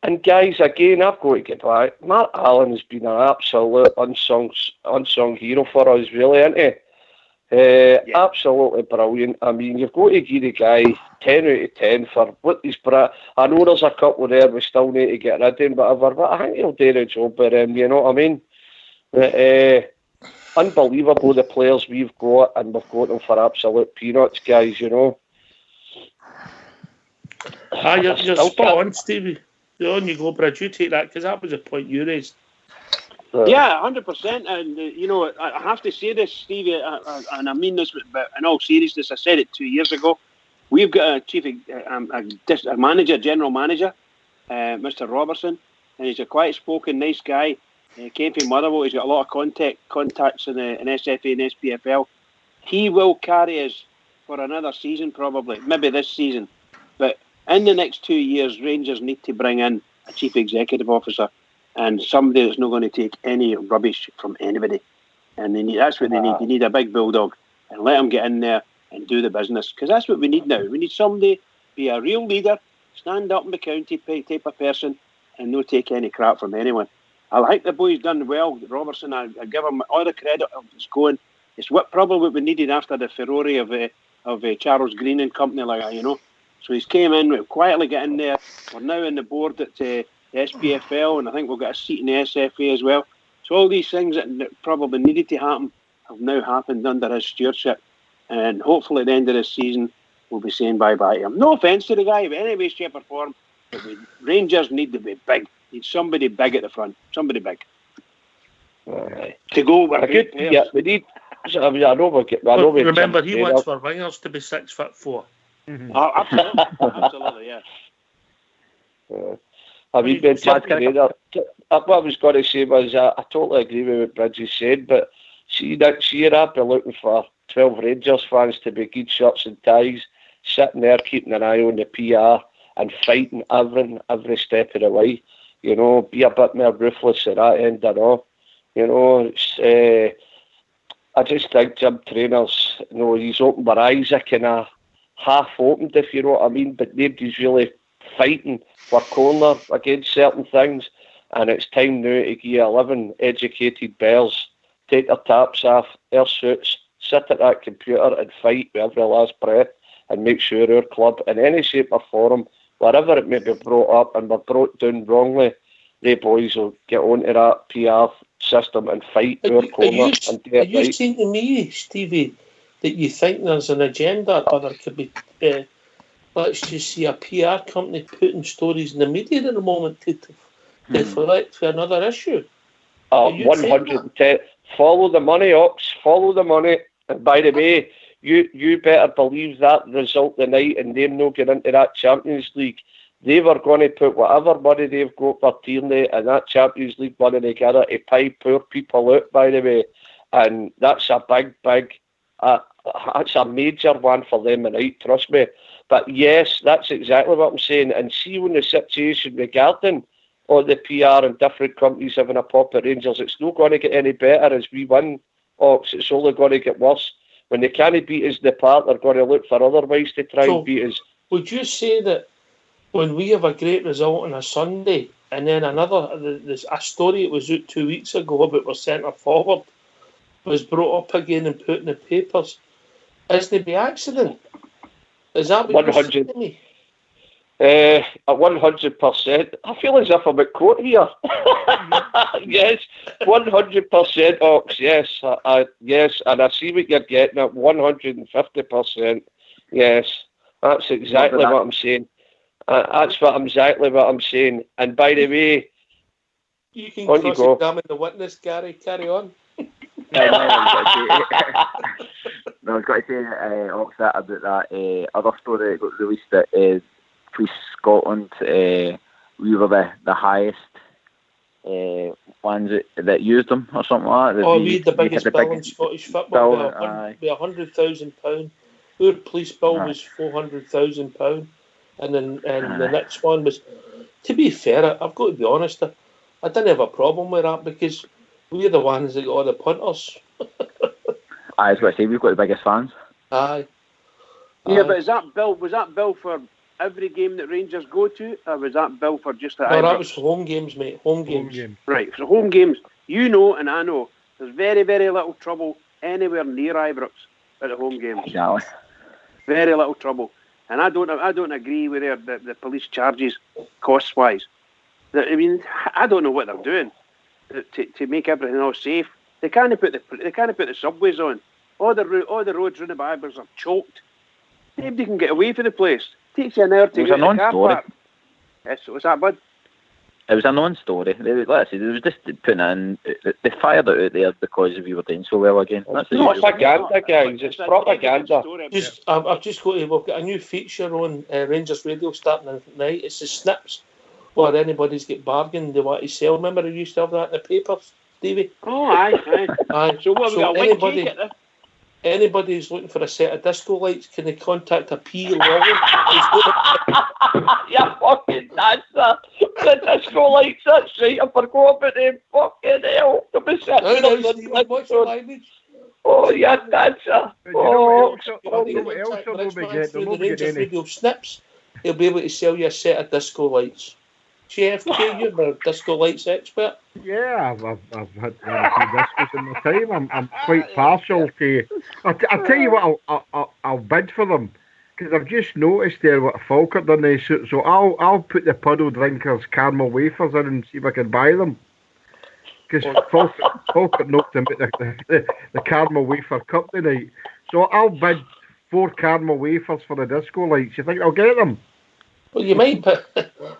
And guys, again, I've got to get back. Mark Allen has been an absolute unsung hero for us, really, hasn't he? Absolutely brilliant. I mean, you've got to give the guy 10 out of 10 for what he's brought. I know there's a couple there we still need to get rid of and whatever, but I think he'll do the job for him, you know what I mean? But, unbelievable the players we've got, and we've got them for absolute peanuts, guys, you know. You're spot on, Stevie. On you go, Brad. You take that, because that was a point you raised. Yeah, 100%. And, you know, I have to say this, Stevie, and I mean this, but in all seriousness, I said it 2 years ago. We've got a manager, general manager, Mr. Robertson, and he's a quiet-spoken, nice guy. He came from Motherwell. He's got a lot of contacts in SFA and SPFL. He will carry us for another season, probably, maybe this season. But in the next 2 years, Rangers need to bring in a chief executive officer and somebody that's not going to take any rubbish from anybody. And that's what they need. They need a big bulldog, and let him get in there and do the business, because that's what we need now. We need somebody be a real leader, stand up in the county type of person, and not take any crap from anyone. I think the boy's done well. Robertson, I give him all the credit of it's going. It's probably what we needed after the furore of Charles Green and company like that, So he's came in, we'll quietly get in there. We're now in the board at the SPFL, and I think we'll get a seat in the SFA as well. So all these things that probably needed to happen have now happened under his stewardship. And hopefully at the end of this season, we'll be saying bye-bye to him. No offence to the guy, in any way, shape or form, but Rangers need to be big. Need somebody big at the front. Somebody big. To go with great players. Yeah, we need... I know remember, he wants for wingers to be 6'4". Mm-hmm. Oh, absolutely. Absolutely, yeah. I mean, what I was going to say was I totally agree with what Bridges said, but see, next year I'd be looking for 12 Rangers fans to be good shirts and ties, sitting there keeping an eye on the PR and fighting every step of the way. Be a bit more ruthless at that end and all. I just think Jim Trainer's, he's opened their eyes, kind of half opened, if you know what I mean, but nobody's really fighting for corner against certain things, and it's time now to give 11 educated bears, take their taps off, their suits, sit at that computer and fight with every last breath and make sure our club, in any shape or form, wherever it may be brought up and we're brought down wrongly, they boys will get onto that PR system and fight our corner and do it right. Are you saying to me, Stevie, that you think there's an agenda, or there could be, let's just see, a PR company putting stories in the media at the moment to deflect for another issue? 110. Follow the money, Ox. Follow the money. And by the way, you better believe that result tonight and them not get into that Champions League. They were going to put whatever money they've got for Tierney and that Champions League money together to pay poor people out, by the way. And that's a big, that's a major one for them tonight, trust me. But yes, that's exactly what I'm saying. And see, when the situation regarding all the PR and different companies having a pop at Rangers, it's not going to get any better as we win, Ox. It's only going to get worse. When they can't beat us in the park, they're going to look for other ways to try and beat us. Would you say that when we have a great result on a Sunday, and then there's a story that was out 2 weeks ago about our centre forward was brought up again and put in the papers, isn't it by accident? Is that what you're saying to me? 100%. I feel as if I'm at court here. Yes, 100%, Ox. Yes, yes, and I see what you're getting at. 150%. Yes, that's exactly what I'm saying. That's exactly what I'm saying. And by the way, you can cross-examine the witness, Gary. Carry on. I was going to say, Ox, that about that other story that got released at Police Scotland. We were the highest ones that used them, or something like that. We had the biggest bill in Scottish football with £100,000. Our police bill was £400,000. And then the next one was, to be fair, I've got to be honest, I didn't have a problem with that because we're the ones that got all the punters. I was going to say, we've got the biggest fans. Aye. Yeah, but was that bill for every game that Rangers go to, or was that bill for just the No, that was for home games, mate. Home games. Right, for home games, and I know, there's very, very little trouble anywhere near Ibrox at the home games. Exactly. Very little trouble. And I don't agree with the police charges cost wise. I mean, I don't know what they're doing to make everything all safe. They can't put the subways on. All the roads around the Ibrox are choked. Nobody can get away from the place. It takes you an hour to get to the car park. Yes, what's that, bud? It was a non-story. Like I said, it was just putting in. They fired it out there because we were doing so well again. That's propaganda, guys. It's propaganda. I've just got to. We've got a new feature on Rangers Radio starting at night. It's the snips, where anybody's get bargained they want to sell. Remember, they used to have that in the papers, Stevie. Oh, aye. So what? We got a white cake at there. Anybody who's looking for a set of disco lights, can they contact a P. Lawler? You fucking dancer. The disco lights, that's right. I forgot about them. Fucking hell. What's the language? Oh, yeah, dancer. But you know what Oh, else? You want to Know get what in else contact they'll with not Rich be Man getting? through They'll the not be Rangers getting any. Radio Snips. He'll be able to sell you a set of disco lights. JFK, you're a disco lights expert. Yeah, I've had one or two discos in my time. I'm quite partial to. I'll tell you what, I'll bid for them because I've just noticed there what Falkert done. So I'll put the puddle drinkers caramel wafers in and see if I can buy them. Because Falkert knocked him at the caramel wafer cup tonight. So I'll bid 4 caramel wafers for the disco lights. You think I'll get them? Well, you might, but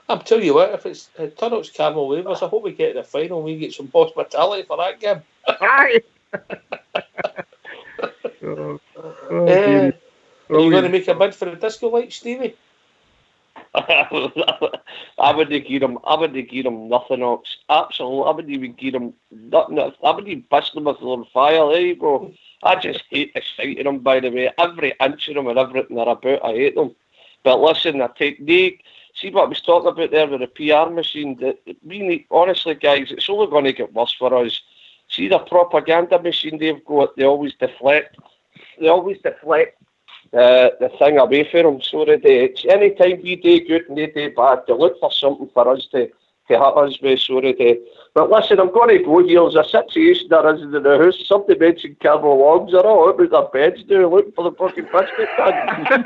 I'm telling you what, if it's Turnout's Carmel Waivers, I hope we get to the final and we get some hospitality for that game. Aye. oh, dearie. Are you going to Brilliant. make a bid for the disco light, Stevie? I wouldn't give him nothing else. Absolutely, I wouldn't even give him nothing. I wouldn't even piss them if they're on fire. There you go. I just hate the sight of them, by the way. Every inch of them and everything they're about, I hate them. But listen, see what I was talking about there with the PR machine. Really, honestly, guys, it's only going to get worse for us. See the propaganda machine they've got, they always deflect. The thing away from them, so that any time we do good and they do bad, they look for something for us to hit us with, so that But listen, I'm going to go here. There's a situation there is in the house. Somebody mentioned Carmel Longs. They're all out with their beds now, looking for the fucking biscuit tin.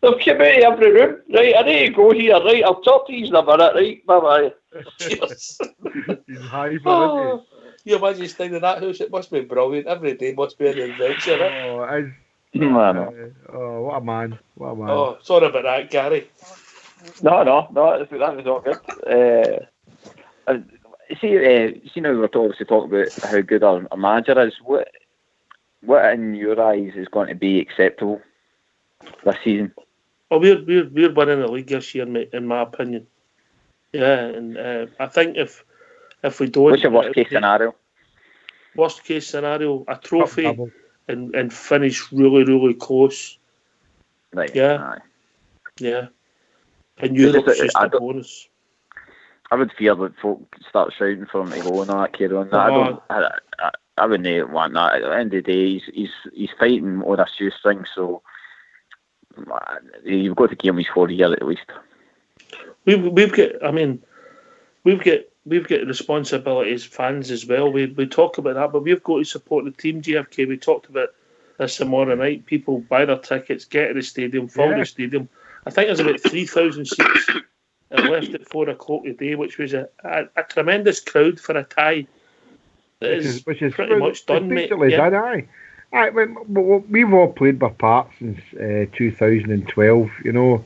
They've come out of every room. Right, I need to go here. Right, I'll talk to you in a minute. Right, bye-bye. Cheers. He's hyper, isn't he? You imagine staying in that house, it must be brilliant. Every day must be an adventure. Oh, it is. Oh, what a man. What a man. Oh, sorry about that, Gary. No, that was all good. See now we're obviously talking about how good our manager is. What in your eyes is going to be acceptable this season? Well, we're winning the league this year, mate, in my opinion. Yeah, and I think if we don't, What's your worst case scenario? Worst case scenario, a trophy Double. and finish really, really close. Right. Yeah. Aye. Yeah. And Europe's just a bonus. I would fear that folk start shouting for him to go and all that carry on. I wouldn't want that. At the end of the day, he's fighting on a shoestring, so you've got to give him his 4 years at least. We've got responsibility as fans as well. We talk about that, but we've got to support the team. GFK. We talked about this tomorrow night. People buy their tickets, get to the stadium, fill the stadium. I think there's about 3,000 seats left at 4 o'clock today, which was a tremendous crowd for a tie. Which is pretty much done, mate. Yeah. Done, aye. We've all played our part since 2012. You know.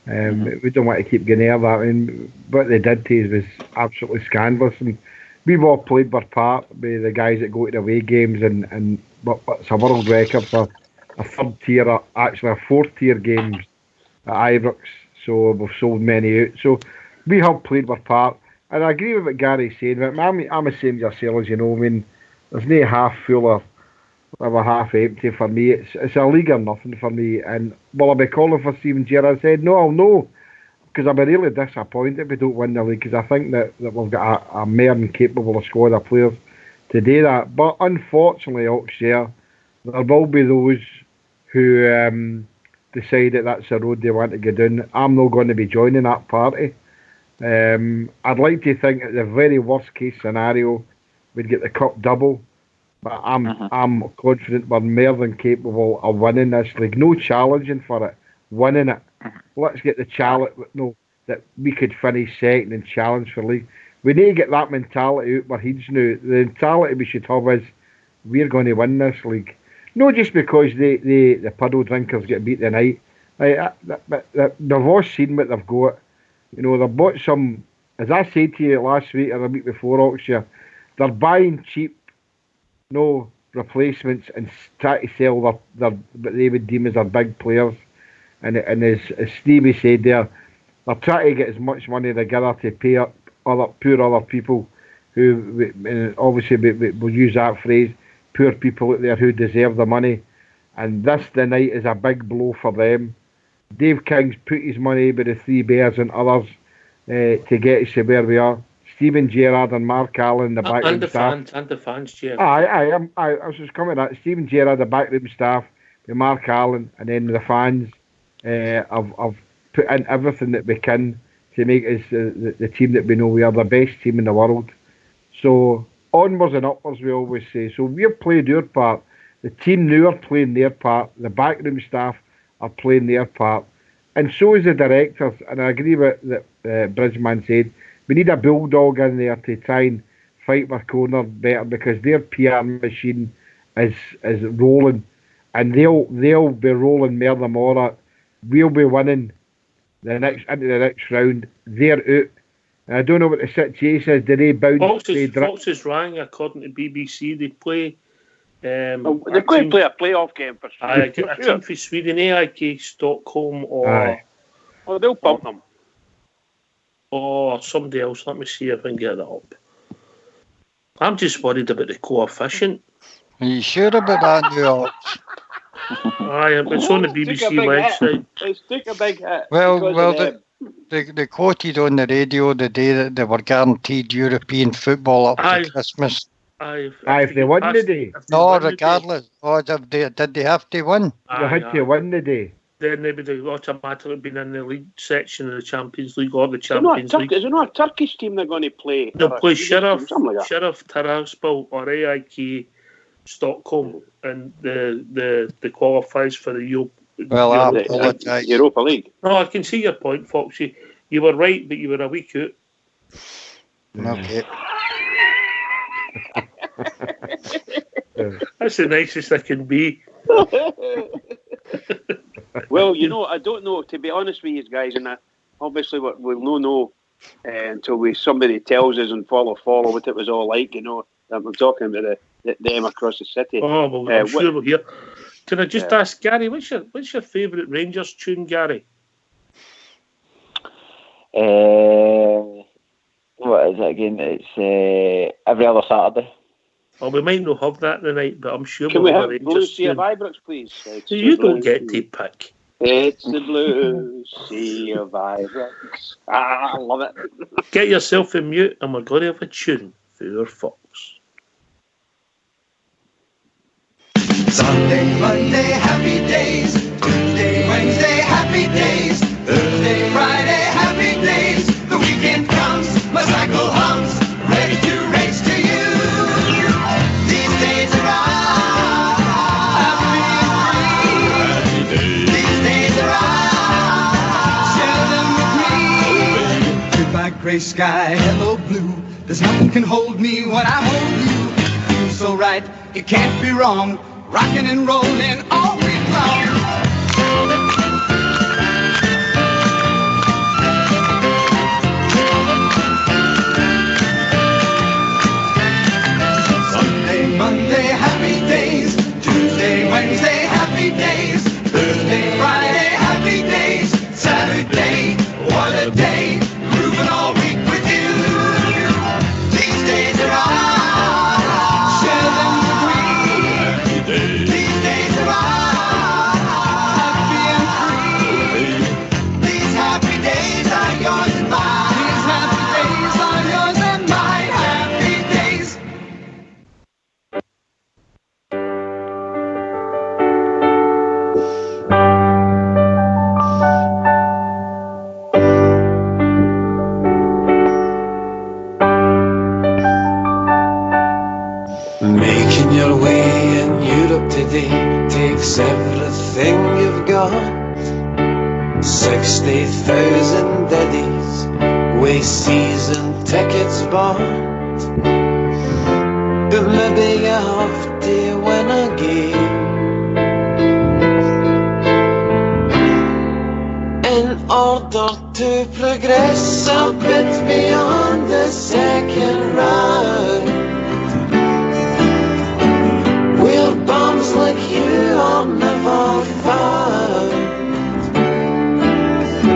We don't want to keep getting near that. I mean, what they did to us was absolutely scandalous, and we've all played our part with the guys that go to the away games, and what's a world record for a third tier, actually a 4th tier games at Ibrox. So we've sold many out. So we have played our part, and I agree with what Gary's saying. I'm the same as yourselves, you know. I mean, there's no half full or half empty for me. It's a league or nothing for me. And will I be calling for Steven Gerrard? I said no, I'll know, because I'll be really disappointed if we don't win the league, because I think that we've got a more than capable squad of players to do that. But unfortunately, Oxshire, there will be those who decide that that's the road they want to go down. I'm not going to be joining that party. I'd like to think that the very worst case scenario we'd get the cup double. But I'm confident we're more than capable of winning this league. No challenging for it, winning it. Let's get the challenge. No, that we could finish second and challenge for league. We need to get that mentality out of our heads now. The mentality we should have is we're going to win this league. Not just because the puddle drinkers get beat tonight. But they've all seen what they've got. You know, they've bought some, as I said to you last week or the week before, Oxshire, they're buying cheap replacements and try to sell their what they would deem as their big players, and as Stevie said there, they're trying to get as much money together to pay up poor other people who, and obviously we'll use that phrase, poor people out there who deserve the money, and this tonight is a big blow for them. Dave King's put his money with the Three Bears and others to get us to where we are. Stephen Gerrard and Mark Allen, the backroom and the staff. fans, Jeff. I was just coming at that. Stephen Gerrard, the backroom staff, with Mark Allen, and then the fans. I've put in everything that we can to make us the team that we know we are, the best team in the world. So onwards and upwards, we always say. So we've played our part. The team now are playing their part. The backroom staff are playing their part, and so is the directors. And I agree with that. Bridgman said we need a bulldog in there to try and fight for corner better, because their PR machine is rolling, and they'll be rolling more than more. We'll be winning into the next round. They're out. And I don't know what the situation is. Did they bounce? Foxes rang, according to BBC. They play. They're going to play a playoff game for sure. A team for Sweden, AIK Stockholm, or they'll pump them. Or somebody else. Let me see if I can get that up. I'm just worried about the coefficient. Are you sure about that, New York? It's on the BBC website. It's took a big hit. They quoted on the radio the day that they were guaranteed European football up to Christmas. If they won the day. No, regardless. Did they have to win? They had to win the day. Then they would have automatically been in the league section of the Champions League or the Champions League. Is it not a Turkish team they're going to play? They'll play Sheriff Tiraspol or AIK Stockholm, and the qualifies for the Europa League. No, I can see your point, Foxy. You were right, but you were a week out. Okay. That's the nicest I can be. Well, I don't know, to be honest with you guys, and obviously we'll not know until somebody tells us and follow what it was all like, I'm talking about them across the city. Oh, well, I'm sure we'll hear. Can I just ask, Gary, what's your favourite Rangers tune, Gary? What is it again? It's Every Other Saturday. Oh, we might not have that tonight, but I'm sure Can we have Blue Sea of Ibrox, please? You don't get to pick. It's the Blue Sea of Ibrox. I love it. Get yourself in mute, and we're going to have a tune for your Fox. Sunday, Monday, happy days. Tuesday, Wednesday, happy days. Thursday, Friday, happy days. The weekend comes, my cycle hums, ready to race to you. These days are I'm being free. These days are share them with me. Goodbye, gray sky, hello blue. There's nothing can hold me when I hold you. Feel so right, it can't be wrong. Rocking and rolling all week long. Sunday, Monday, happy days. Tuesday, Wednesday, happy days. Thursday, Friday, happy days. Saturday, what a day. Grooving all week with you. These days are ours. Share them with me. These days are ours. Happy and free. These happy days are yours and mine. These happy days are yours and mine. Happy days. Making your way in Europe today takes everything you've got. 60,000 daddies, waste season tickets bought. But maybe you have to win a game in order to progress a bit beyond the second round. Where bombs like you are never found.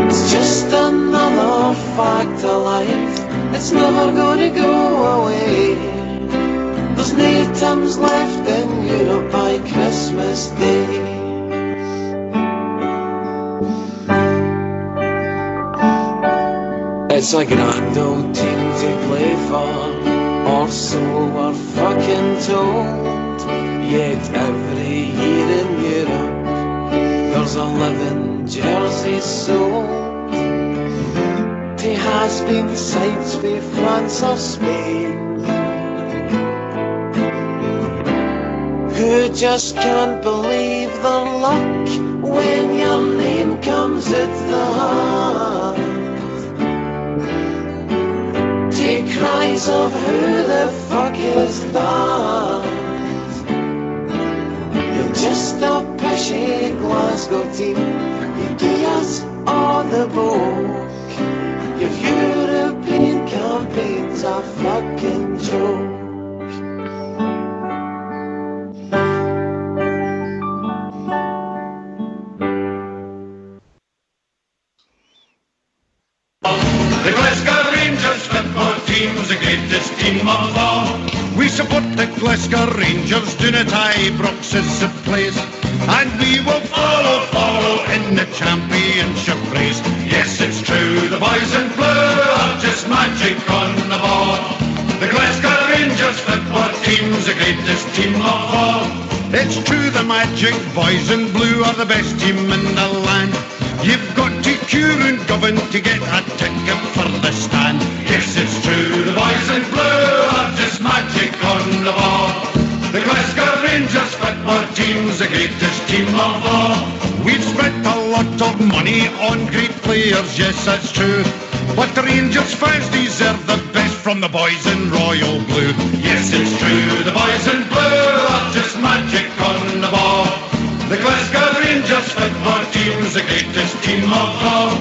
It's just another fact of life. It's never gonna go away. There's no Thames left in Europe by Christmas Day. It's a grand old team to play for, or so we're fucking told. Yet every year in Europe there's 11 jerseys sold. He has been sides with France or Spain, who just can't believe their luck when your name comes at the heart. He cries of who the fuck is that? You're just a pushy Glasgow team. You give us all the book. Your European campaign's a fucking joke. The Glasgow Rangers football team's the greatest team of all. We support the Glasgow Rangers down at Ibrox is the place, and we will follow in the championship race. Yes, it's true, the boys in blue are just magic on the ball. The Glasgow Rangers football team's the greatest team of all. It's true, the magic boys in blue are the best team in the land. You've got to queue and govern to get a ticket for the stand. Yes, it's true, the boys in blue are just magic on the ball. The Glasgow Rangers football team's the greatest team of all. We've spent a lot of money on great players, yes, that's true. But the Rangers fans deserve the best from the boys in royal blue. Yes, it's true, the boys in blue are just magic on the ball. The Glasgow Rangers football team's the greatest team of all.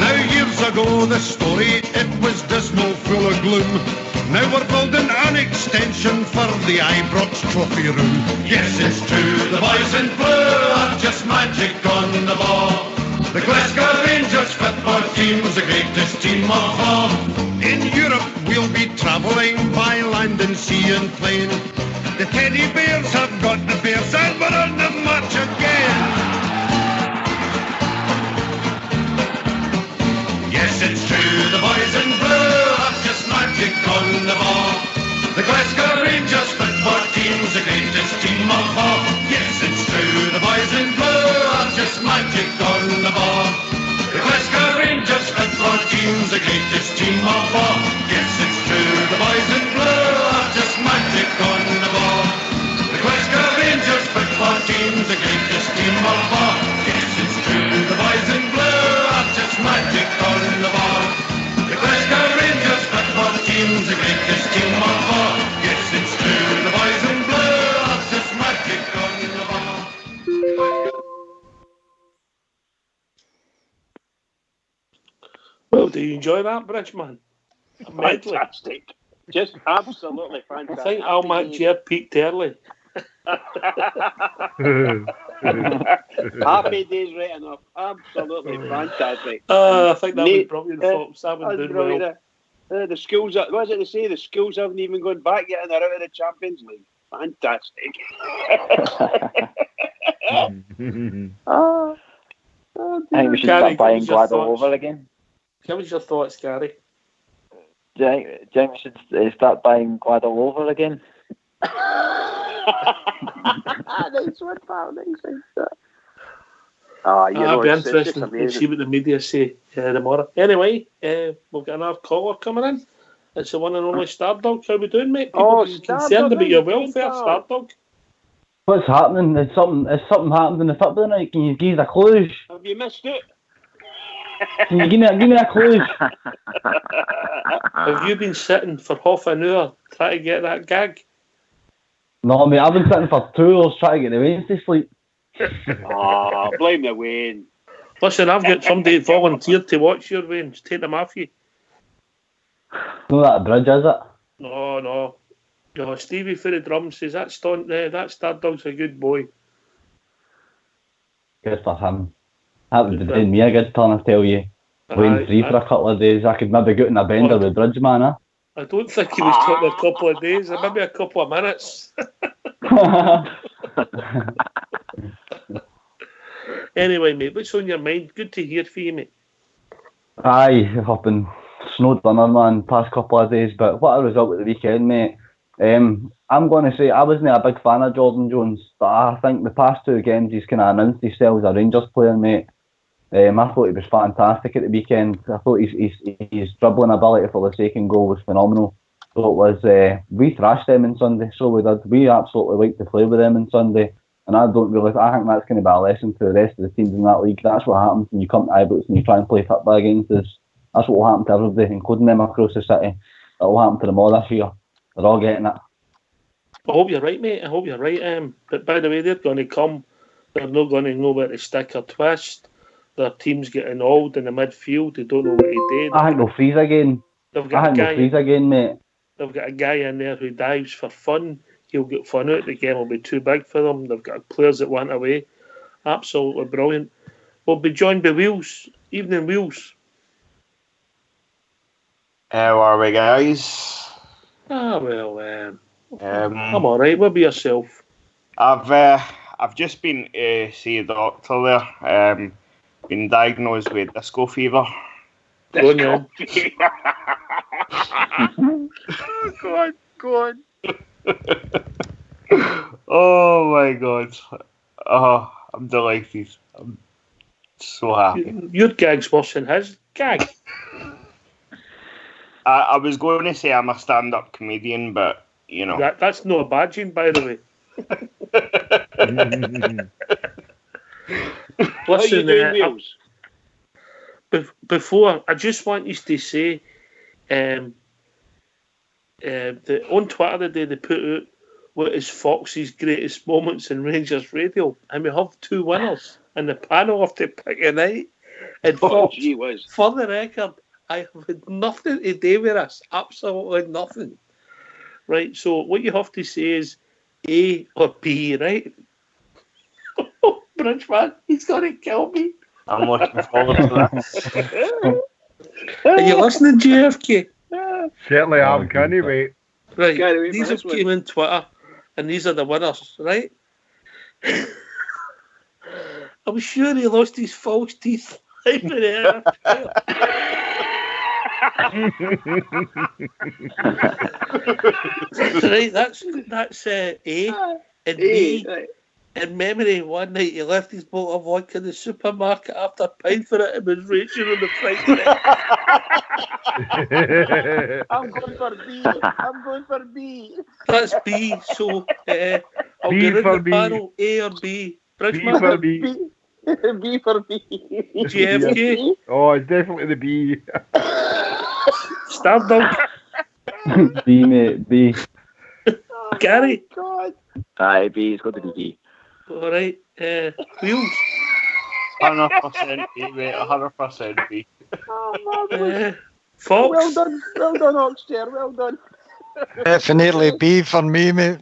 Now years ago the story, it was dismal, full of gloom. Now we're building an extension for the Ibrox trophy room. Yes, it's true, the boys in blue are just magic on the ball. The Glasgow Rangers football team's the greatest team of all. In Europe we'll be travelling by land and sea and plain. The teddy bears have got the bears and we're on the march again. Yes, it's true, the boys in blue are just magic on the ball. The Glasgow Rangers football team's the greatest team of all. Yes, it's true, the boys in blue are just magic on the ball. The Glasgow Rangers football team's the greatest team of all. Yes, it's true, the boys in blue are just magic on the ball. The Glasgow Rangers football team's the greatest team of all. Yes, it's true, the boys in blue are just magic on the ball. The Glasgow Rangers football team's the greatest team of all. Yes, it's true, the boys in blue are just magic on the ball. Well, do you enjoy that, Bridgeman? A medley. Fantastic. Just absolutely I fantastic. think Almac Jer peaked early. Happy days right enough. Absolutely fantastic. I think that was Nate, brilliant, folks. That was that's doing brilliant. well. The schools, what is it they say? The schools haven't even gone back yet and they're out of the Champions League. Fantastic. I think we should Gary, start buying give us your Glad all thoughts. over again. Give us your thoughts, Gary. Do you think we should start buying Glad all over again? Nice one, pal. Nice one. It'll be interesting to see what the media say tomorrow. Anyway, we've got another caller coming in. It's the one and only Stardog. How we doing, mate? People being concerned about your welfare, Stardog. What's happening? Has something happened in the football night? Can you give us a clue? Have you missed it? Can you give me a clue? Have you been sitting for half an hour trying to get that gag? No, mate, I've been sitting for 2 hours trying to get the Waynes to sleep. Blame the Wayne. Listen, I've got somebody volunteered to watch your Waynes. Take them off you. No, that bridge, is it? No. No, Stevie for the drums says that Stardog's a good boy. Good for him. That would have done me a good turn, I tell you. Playing free for a couple of days, I could maybe go in a bender with Bridgeman, eh? I don't think he was talking a couple of days, maybe a couple of minutes. Anyway, mate, what's on your mind? Good to hear from you, mate. Aye, I've been snowed under, man, past couple of days, but what a result at the weekend, mate. I'm going to say I wasn't a big fan of Jordan Jones, but I think the past two games he's kind of announced himself as a Rangers player, mate. I thought he was fantastic at the weekend. I thought his dribbling ability for the second goal was phenomenal. So it was, we thrashed them on Sunday, so we did. We absolutely liked to play with them on Sunday. And I think that's going to be a lesson to the rest of the teams in that league. That's what happens when you come to Ibrox and you try and play football against us. That's what will happen to everybody, including them across the city. It'll happen to them all this year. They're all getting it. I hope you're right, mate. I hope you're right. But by the way, they're going to come. They're not going to know where to stick or twist. Their team's getting old in the midfield. They don't know what to do. I think they'll freeze again. They've got a guy in there who dives for fun. He'll get fun out. The game will be too big for them. They've got players that want away. Absolutely brilliant. We'll be joined by Wheels. Evening, Wheels. How are we, guys? I'm all right. What about yourself? I've just been to see a doctor there. Been diagnosed with disco fever. Go on. Oh my God. Oh, I'm delighted. I'm so happy. Your gag's worse than his gag. I was going to say I'm a stand-up comedian, but you know that's no badging, by the way. Listen, before I just want you to say, on Twitter today they put out what is Fox's greatest moments in Rangers radio, and we have two winners, and the panel have to pick a night. And Fox, for the record, I have had nothing to do with this, absolutely nothing. Right, so what you have to say is A or B, right? Bridgeman, he's going to kill me. I'm looking forward to that. Are you listening, JFK? Certainly am, can't you wait? Right, these have came on Twitter, and these are the winners, right? I'm sure he lost his false teeth. Right, that's A. And B, in memory, one night he left his bottle of vodka in the supermarket after paying for it and was raging on the Friday night. I'm going for B. That's B. So I'll B get in for the B. panel, A or B. B for B. B for B. JFK. Oh, it's definitely the B. Stardom. B, mate, B. Gary. God. Aye, B. It's got to be B. All right. Wheels. 100% B, mate. 100% B. Fox. Well done, Oxchair. Well done. Definitely B for me, mate.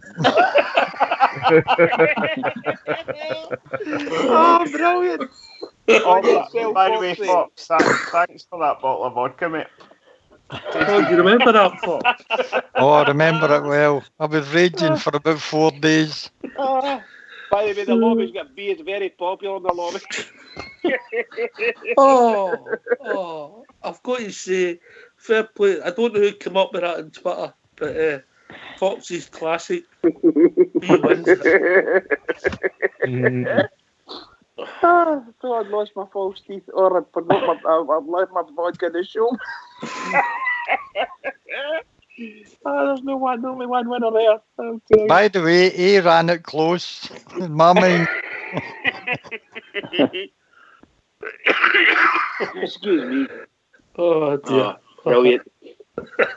Oh, brilliant. By the way, Fox, thanks for that bottle of vodka, mate. Oh, do you remember that, Fox? Oh, I remember it well. I was raging for about 4 days. By the way, the lobby's got B. It's very popular in the lobby. I've got to say, fair play. I don't know who came up with that on Twitter, but Fox's classic. B wins it. So I'd lost my false teeth, or I've left my vodka in the show. There's only one winner there. Okay. By the way, A ran it close in my mind. Excuse me. Oh dear. Brilliant.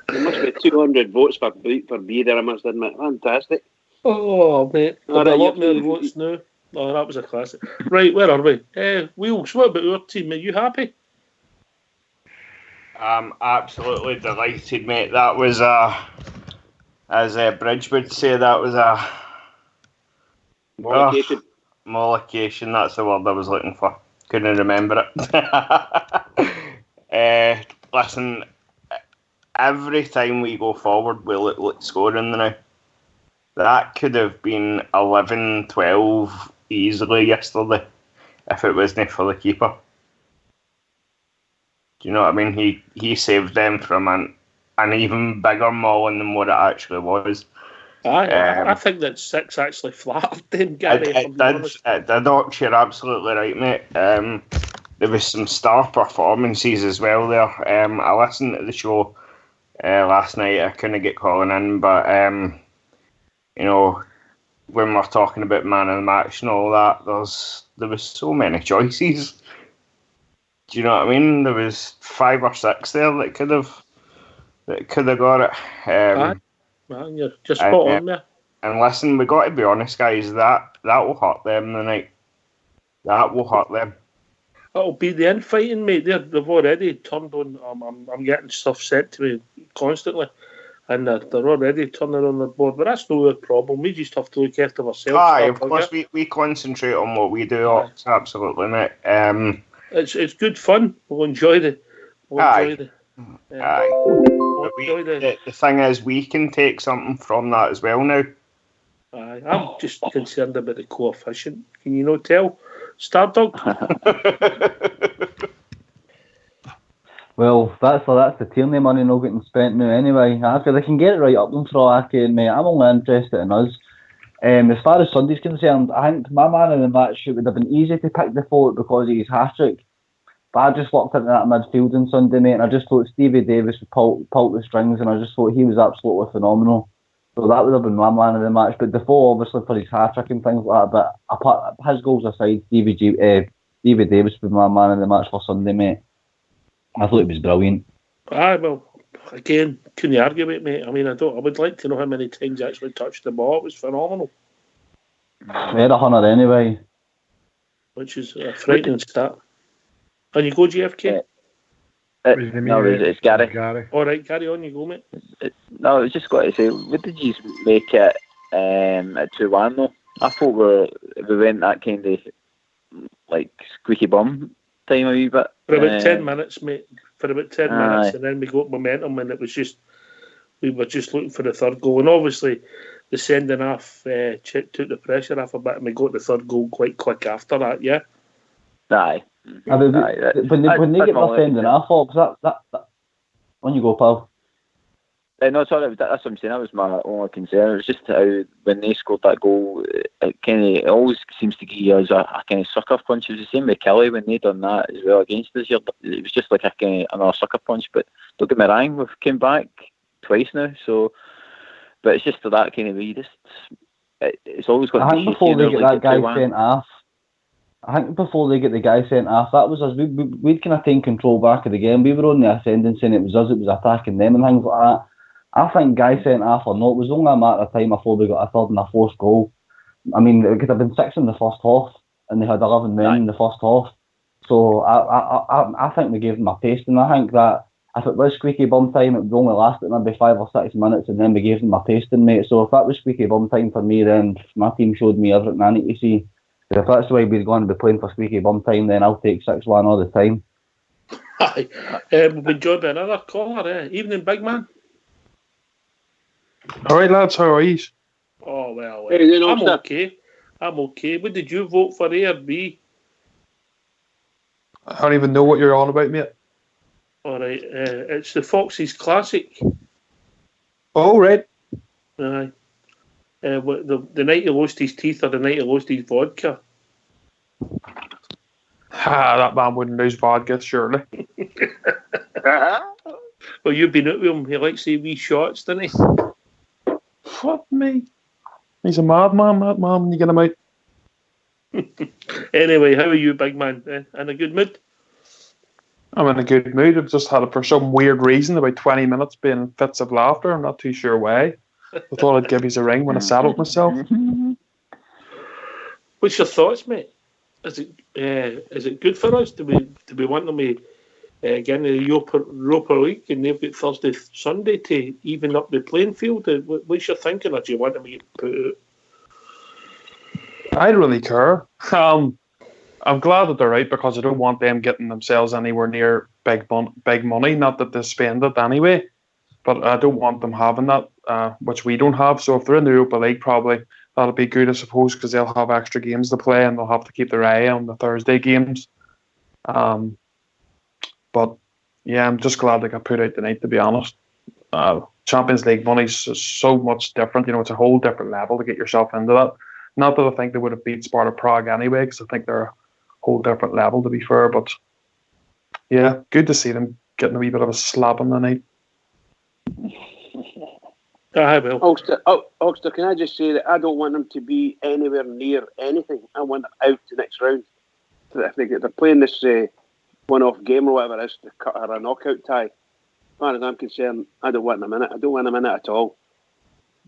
There must be 200 votes for B there, I must admit. Fantastic. Oh, mate. There'll be a lot more votes now. Oh, that was a classic. Right, where are we? Wheels, what about your team? Are you happy? I'm absolutely delighted, mate. That was as Bridge would say, that was a mollification. Mollification, that's the word I was looking for. couldn't remember it. Listen, every time we go forward, we look like scoring now. That could have been 11-12 easily yesterday if it wasn't for the keeper. Do you know what I mean? He saved them from an even bigger mauling than what it actually was. I think that 6 actually flattered them, Gary. It did, Ox, you're absolutely right, mate. There was some star performances as well there. I listened to the show last night. I couldn't get calling in, but you know, when we're talking about man of the match and all that, there was so many choices. Do you know what I mean? There was 5 or 6 there that could have got it. Man, you're just spot on there. And listen, we got to be honest, guys. That will hurt them tonight. That will hurt them. It'll be the infighting, mate. They've already turned on. I'm getting stuff sent to me constantly, and they're already turning on the board. But that's no problem. We just have to look after ourselves. Aye, of course, we concentrate on what we do. Ox, absolutely, mate. It's good fun. We'll enjoy the. The thing is, we can take something from that as well now. I'm just concerned about the coefficient. Can you not tell? Stardog. Well, that's the Tierney money not getting spent now anyway. After they can get it right up them for all I can, mate. I'm only interested in us. As far as Sunday's concerned, I think my man in the match, it would have been easy to pick the fault because of his hat-trick. But I just looked into that midfield on Sunday, mate, and I just thought Stevie Davis would pull the strings, and I just thought he was absolutely phenomenal. So that would have been my man of the match. But Defoe, obviously, for his hat-trick and things like that. But apart his goals aside, Stevie Davis would be my man of the match for Sunday, mate. I thought it was brilliant. Well, again, couldn't you argue with it, mate? I mean, I would like to know how many times he actually touched the ball. It was phenomenal. We had 100 anyway. Which is a frightening stat. And you go, GFK? It's Gary. All right, carry on, you go, mate. I was just going to say, what did you make it at 2-1 though? I thought we went that kind of like squeaky bum time a wee bit. For about 10 minutes, mate. For about 10 minutes, and then we got momentum, and it was just we were just looking for the third goal. And obviously, the sending off took the pressure off a bit, and we got the third goal quite quick after that. Yeah. Aye. When they get their sending off, Fox, that when you go, pal. No, sorry, that's what I'm saying. That was my only concern. It was just how when they scored that goal, it always seems to give us a kind of sucker punch. It was the same with Kelly when they done that as well against us. It was just like a kind of another sucker punch. But don't get me wrong, we've came back twice now. So, but it's just that kind of way. It's always got. I think before they get that guy sent off. I think before they get the guy sent off, that was us. We'd kind of taken control back of the game. We were on the ascendancy, and it was us. It was attacking them and things like that. I think guy sent off or not, it was only a matter of time before they got a third and a fourth goal. I mean, it could have been 6 in the first half, and they had 11 men in the first half. So I think we gave them a taste, and I think that if it was squeaky bum time, it would only last maybe 5 or 6 minutes, and then we gave them a tasting, mate. So if that was squeaky bum time for me, then my team showed me everything I need to see. If that's the way we're going to be playing for squeaky bum time, then I'll take 6-1 all the time. Hi. We've been joined by another caller. Evening, big man. All right, lads, how are you? Oh, well, I'm okay. I'm okay. What did you vote for, A or B? I don't even know what you're on about, mate. All right. It's the Foxes Classic. Oh, right. Aye. The night he lost his teeth or the night he lost his vodka? That man wouldn't lose vodka, surely. Well, you've been out with him. He likes the wee shots, doesn't he? Fuck me. He's a madman, that man, when you get him out. Anyway, how are you, big man? In a good mood? I'm in a good mood. I've just had it for some weird reason, about 20 minutes being fits of laughter. I'm not too sure why. I thought I'd give you a ring when I settled myself. What's your thoughts, mate? Is it good for us? Do we want them to get in the Europa League and they've got Thursday, Sunday to even up the playing field? What's your thinking, or do you want them to get put out? I don't really care. I'm glad that they're out because I don't want them getting themselves anywhere near big money. Not that they spend it anyway, but I don't want them having that, which we don't have. So if they're in the Europa League, probably that'll be good, I suppose, because they'll have extra games to play and they'll have to keep their eye on the Thursday games. But yeah, I'm just glad they got put out tonight, to be honest. Champions League money's so much different. You know, it's a whole different level to get yourself into that. Not that I think they would have beat Sparta Prague anyway, because I think they're a whole different level, to be fair. But yeah, good to see them getting a wee bit of a slap on the night. I will. Oxter, can I just say that I don't want them to be anywhere near anything. I want them out to next round. If they're playing this one-off game or whatever it is to cut her a knockout tie, as far as I'm concerned, I don't want them in it. I don't want them in it at all.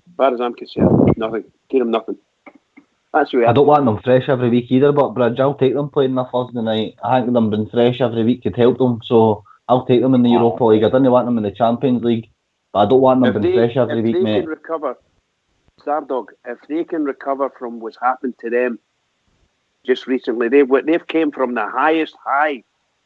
As far as I'm concerned, nothing. Give them nothing. That's the way I don't want them fresh every week either, but Bridge, I'll take them playing their Thursday night. I think them being fresh every week could help them, so I'll take them in the Europa League. I don't want them in the Champions League, but I don't want them being fresh every week, mate. If they can recover, Stardog, if they can recover from what's happened to them just recently, they've came from the highest high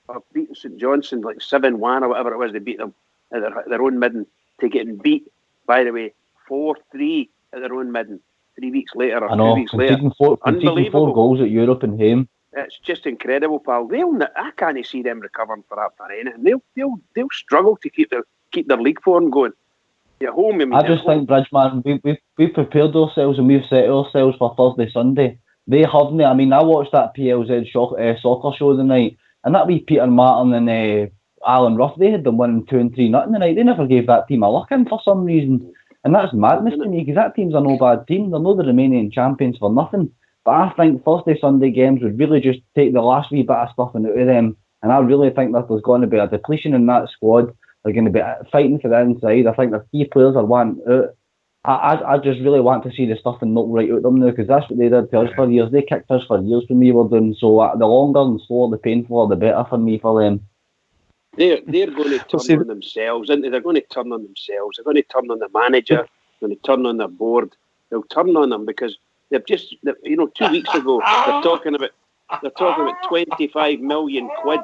of beating St Johnstone like 7-1 or whatever it was. They beat them at their own midden to getting beat, by the way, 4-3 at their own midden. 3 weeks later or 2 weeks later. Conceding 4 goals at Europe and home. It's just incredible, pal. I can't see them recovering for anything. They'll struggle to keep their league form going. At home, I just think, Bridgeman, we've prepared ourselves and we've set ourselves for Thursday, Sunday. They haven't. I mean, I watched that PLZ soccer show the night, and that wee Peter Martin and Alan Ruff, they had them winning 2 and 3-0 the night. They never gave that team a look in for some reason. And that's madness to me, because that team's a no bad team. They're not the Romanian champions for nothing. But I think Thursday, Sunday games would really just take the last wee bit of stuffing out of them. And I really think that there's going to be a depletion in that squad. They're going to be fighting for the inside. I think their key players are wanting out. I just really want to see the stuffing knocked right out of them now, because that's what they did to us for years. They kicked us for years when we were doing so. The longer and slower the painful, the better for me, for them. They're going to turn on themselves. They're going to turn on themselves. They're going to turn on the manager. They're going to turn on their board. They'll turn on them because they've 2 weeks ago they're talking about 25 million quid.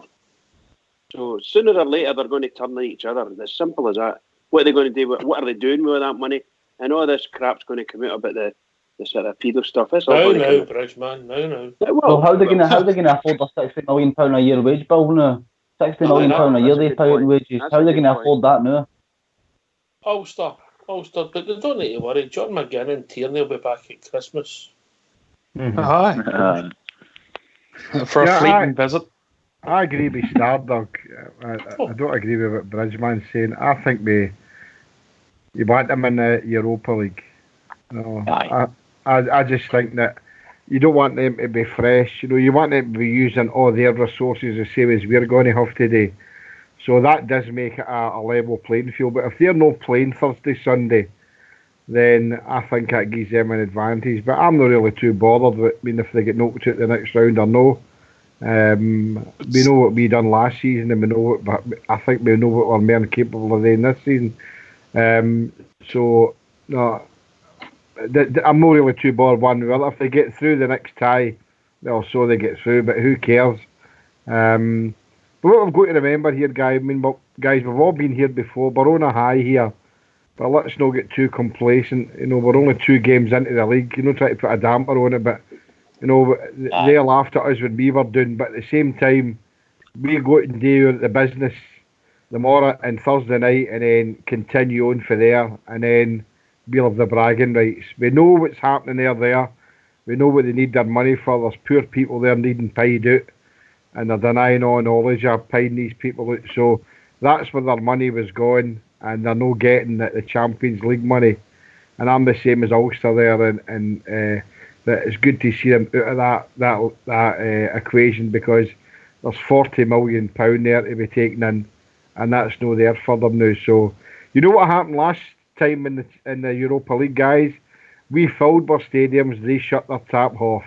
So sooner or later they're going to turn on each other. It's as simple as that. What are they going to do? What are they doing with that money? And all this crap's going to come out about the sort of pedo stuff. No, Bridgeman. No. Well, how are they going to afford a £60 million a year wage bill now? £60 million a year they pay out in wages. How are they going to afford that now? Ulster, but they don't need to worry. John McGinn and Tierney will be back at Christmas. Aye. For a fleeting visit. I agree with Stardog. I don't agree with what Bridgeman's saying. I think you want them in the Europa League. No, I just think that you don't want them to be fresh. You want them to be using all their resources the same as we're going to have today. So that does make it a level playing field. But if they're not playing Thursday, Sunday, then I think that gives them an advantage. But I'm not really too bothered with if they get knocked out the next round or no. We know what we done last season, and but I think we know what we're more capable of doing this season. So no, I'm not really too bothered one way. Well, if they get through the next tie, well, so they get through. But who cares? But what we've got to remember here, guys, we've all been here before. We're on a high here, but let's not get too complacent. We're only 2 games into the league. Try to put a damper on it, but they laughed at us when we were doing. But at the same time, we go and do the business tomorrow and Thursday night, and then continue on for there, and then we'll have the bragging rights. We know what's happening there. We know what they need their money for. There's poor people there needing paid out, and they're denying all knowledge of paying these people out. So that's where their money was going, and they're not getting the Champions League money. And I'm the same as Ulster there, and that it's good to see them out of that equation, because there's £40 million there to be taken in, and that's not there for them now. So you know what happened last time in the Europa League, guys? We filled our stadiums, they shut their tap off,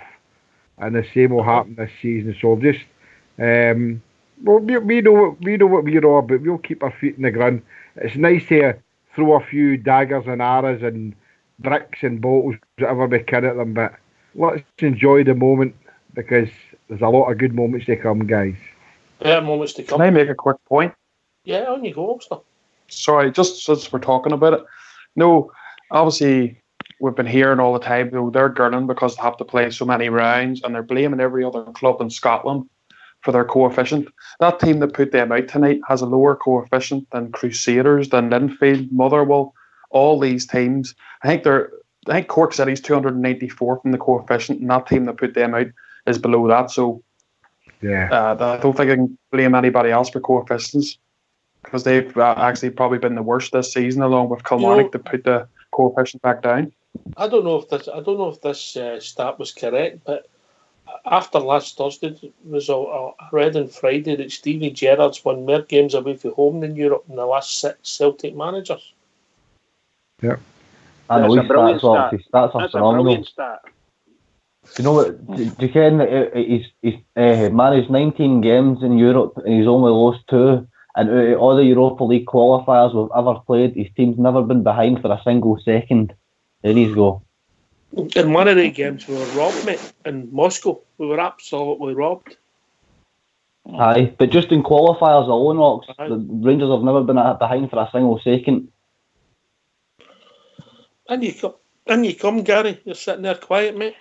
and the same will happen this season. So just we know what we're all about. We'll keep our feet in the ground. It's nice to throw a few daggers and arrows and bricks and bottles, whatever we can at them, but let's enjoy the moment, because there's a lot of good moments to come, guys. Better moments to come. Can I make a quick point? Yeah, on you go, Ulster. Sorry, just since we're talking about it. No, obviously we've been hearing all the time, they're gurning because they have to play so many rounds, and they're blaming every other club in Scotland for their coefficient. That team that put them out tonight has a lower coefficient than Crusaders, than Linfield, Motherwell, all these teams. I think Cork City's 294 from the coefficient, and that team that put them out is below that. So yeah, I don't think I can blame anybody else for coefficients, because they've actually probably been the worst this season, along with Kilmarnock, to put the coefficient back down. I don't know if this stat was correct, but after last Thursday's result, I read on Friday that Stevie Gerrard's won more games away from home in Europe than the last 6 Celtic managers. Yeah. I know That's a his brilliant stats are, stat. his stats are That's a phenomenal. brilliant stat. Do you know what? Do you ken that he's managed 19 games in Europe and he's only lost 2? And out of all the Europa League qualifiers we've ever played, his team's never been behind for a single second. There you go. In one of the games, we were robbed, mate. In Moscow, we were absolutely robbed. Aye, but just in qualifiers alone, Rocks, the Rangers have never been behind for a single second. And you come, Gary. You're sitting there quiet, mate.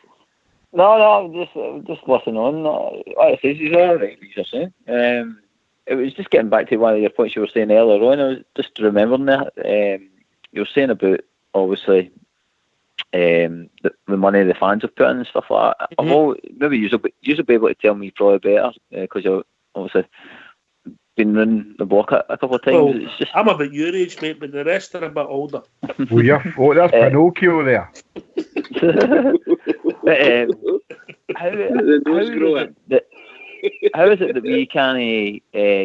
No, just listen on. Like I say, he's all right, what you're saying. It was just getting back to one of your points you were saying earlier on. I was just remembering that. You were saying about, obviously, the money the fans have put in and stuff like that. Mm-hmm. Maybe you'll be able to tell me probably better, because you've obviously been running the block a couple of times. Well, it's just... I'm about your age, mate, but the rest are a bit older. Well, that's Pinocchio there. How is it that we can't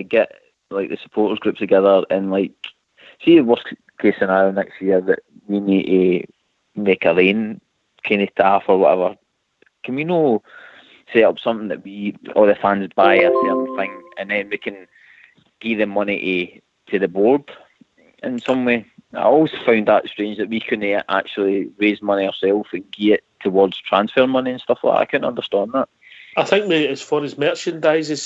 get like the supporters group together and like see the worst case scenario next year that we need to make a rain kind of taff or whatever? Can we not set up something that all the fans buy a certain thing and then we can give them money to the board in some way? I always found that strange that we couldn't actually raise money ourselves and give it towards transfer money and stuff like that. I couldn't understand that. I think, mate, as far as merchandise is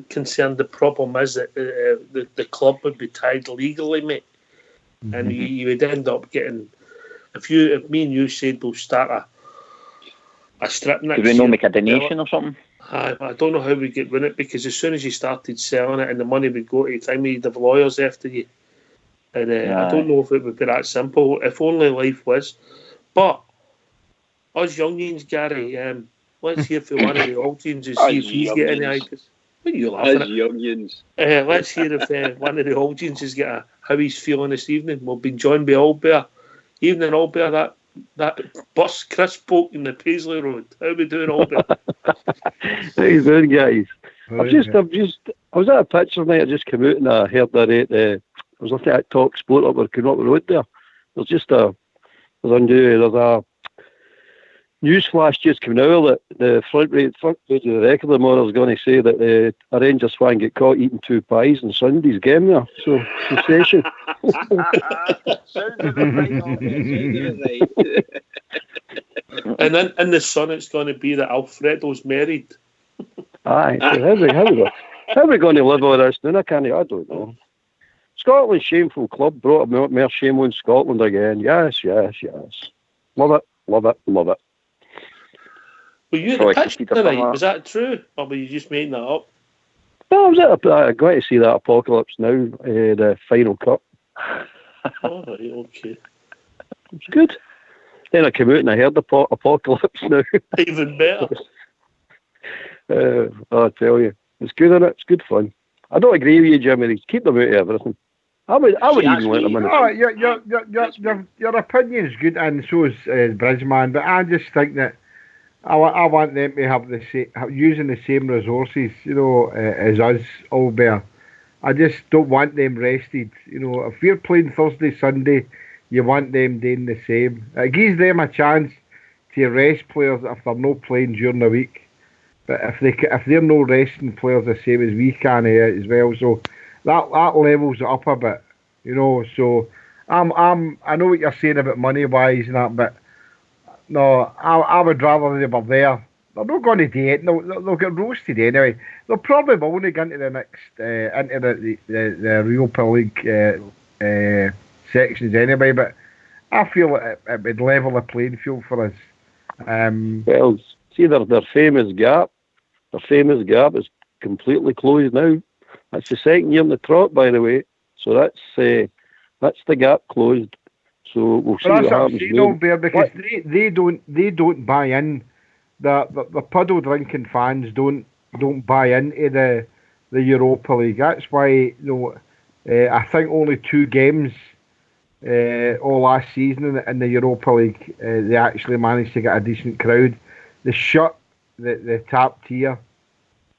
concerned, the problem is that the club would be tied legally, mate. Mm-hmm. And you would end up getting, if me and you said we'll start a strip next year. Do we not make a donation or something? I don't know how we get win it, because as soon as you started selling it and the money would go to the time, you'd have lawyers after you. And I don't know if it would be that simple. If only life was. But us youngins, Gary, let's hear from one of the audience and see if he's got any ideas. What are you laughing at? Youngins. Let's hear if one of the audience has got how he's feeling this evening. We've been joined by Allbear. Evening, Allbear. That bus Chris spoke in the Paisley Road. How are we doing, Allbear? How you doing, guys? I was at a picture night. I just came out and I heard that I was listening to Talk Sport up where Cunop Road there. There's a news flash just coming out that the front page of the record the morning is going to say that a Rangers fan get caught eating 2 pies on Sunday's game there. So, sensation. And then in the Sun, it's going to be that Alfredo's married. Aye, so how are we going to live all this now? I don't know. Scotland's shameful club brought more shame on Scotland again. Yes. Love it. Were you at the pitch tonight? Was that true? Or were you just making that up? No, I was I got to see that Apocalypse Now, the final cut. All right, okay. It's good. Then I came out and I heard the Apocalypse Now. Even better. I tell you, it's good, isn't it? It's good fun. I don't agree with you, Jimmy. Keep them out of everything. I would even let them in. Oh, your opinion's good, and so is Bridgeman. But I just think that I want them to have using the same resources, as us, Albert. I just don't want them rested. If we're playing Thursday, Sunday, you want them doing the same. It gives them a chance to rest players if they're not playing during the week. But if they're no resting players the same as we can as well, so that levels it up a bit, So I know what you're saying about money wise and that, but no, I would rather they were there they're not going to do it. They'll get roasted anyway. They'll probably only go into the next into the Europa League sections anyway. But I feel it would level the playing field for us. Well, see their famous gap. Their famous gap is completely closed now. That's the second year in the trot, by the way. So that's the gap closed. So we'll see what happens. Bear, because they don't buy in. The puddle drinking fans don't buy into the Europa League. That's why I think only 2 games all last season in the Europa League they actually managed to get a decent crowd. They shut the top tier.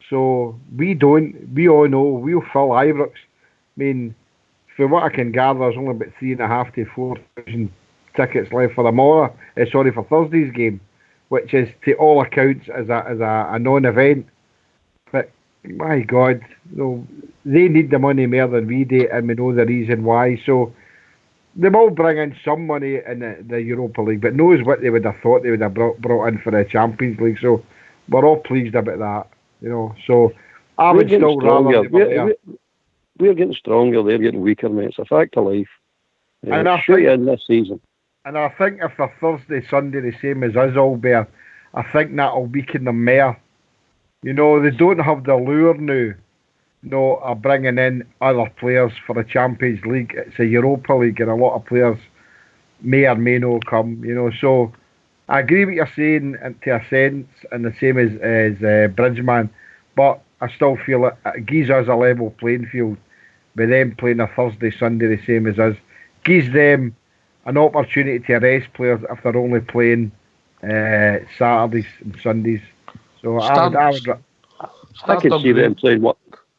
So we don't. We all know we'll fill Ibrox. I mean, for what I can gather, there's only about 3,500 to 4,000 tickets left for for Thursday's game, which is to all accounts as a non-event. But my God, they need the money more than we do, and we know the reason why. So they will bring in some money in the Europa League, but knows what they would have thought they would have brought in for the Champions League. So we're all pleased about that. So I would still rather they were there. We're getting stronger, they're getting weaker, mate. It's a fact of life. And I think in this season. And I think if they're Thursday, Sunday the same as us all bear, I think that'll weaken them more. They don't have the lure now, of bringing in other players for the Champions League. It's a Europa League and a lot of players may or may not come, So I agree with what you're saying to a sense, and the same as Bridgeman, but I still feel it gives us a level playing field with them playing a Thursday, Sunday the same as us. Gives them an opportunity to rest players if they're only playing Saturdays and Sundays. So I can see them playing what.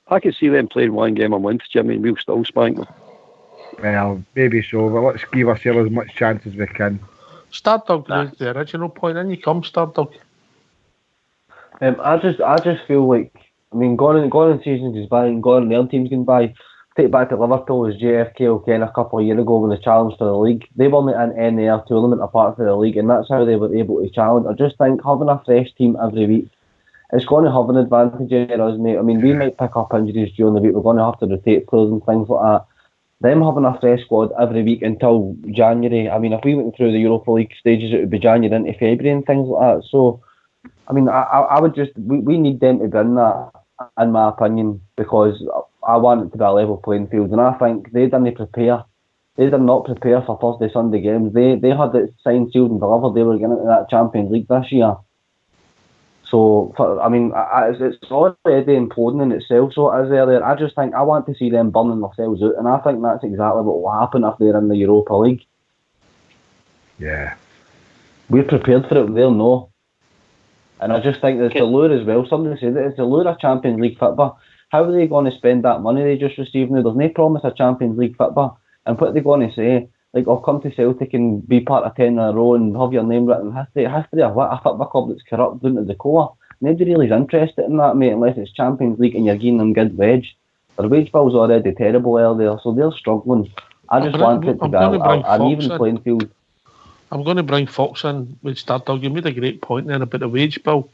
I can see them playing one game a month, Jimmy, and we'll still spank them. Well, maybe so, but let's give ourselves as much chance as we can. Stardog, the original point, in you come, Stardog. I just feel like, going in season goes by and going in the other teams going by. Take back to Liverpool as JFK Ken a couple of years ago when they challenged for the league. They weren't in any other tournament apart from the league, and that's how they were able to challenge. I just think having a fresh team every week, it's going to have an advantage in us, mate. We might pick up injuries during the week. We're going to have to rotate players and things like that. Them having a fresh squad every week until January. If we went through the Europa League stages, it would be January into February and things like that. So, I would just we need them to bring that, in my opinion, because I want it to be a level playing field, and I think they didn't prepare. They did not prepare for Thursday, Sunday games. They had it signed, sealed, and delivered. They were getting into that Champions League this year. So, it's already imploding in itself. So, as earlier, I just think I want to see them burning themselves out, and I think that's exactly what will happen if they're in the Europa League. Yeah, we're prepared for it. They'll know. And I just think there's the lure as well. Somebody said it's the lure of Champions League football. How are they going to spend that money they just received now? There's no promise of Champions League football. And what are they going to say? Like, I'll come to Celtic and be part of 10 in a row and have your name written in history. History of what? A football club that's corrupt down to the core. Nobody really is interested in that, mate, unless it's Champions League and you're giving them good wage. Their wage bill's already terrible earlier, so they're struggling. I just want it to be an even playing field. I'm going to bring Fox in with Stardog. You made a great point there about the wage bill.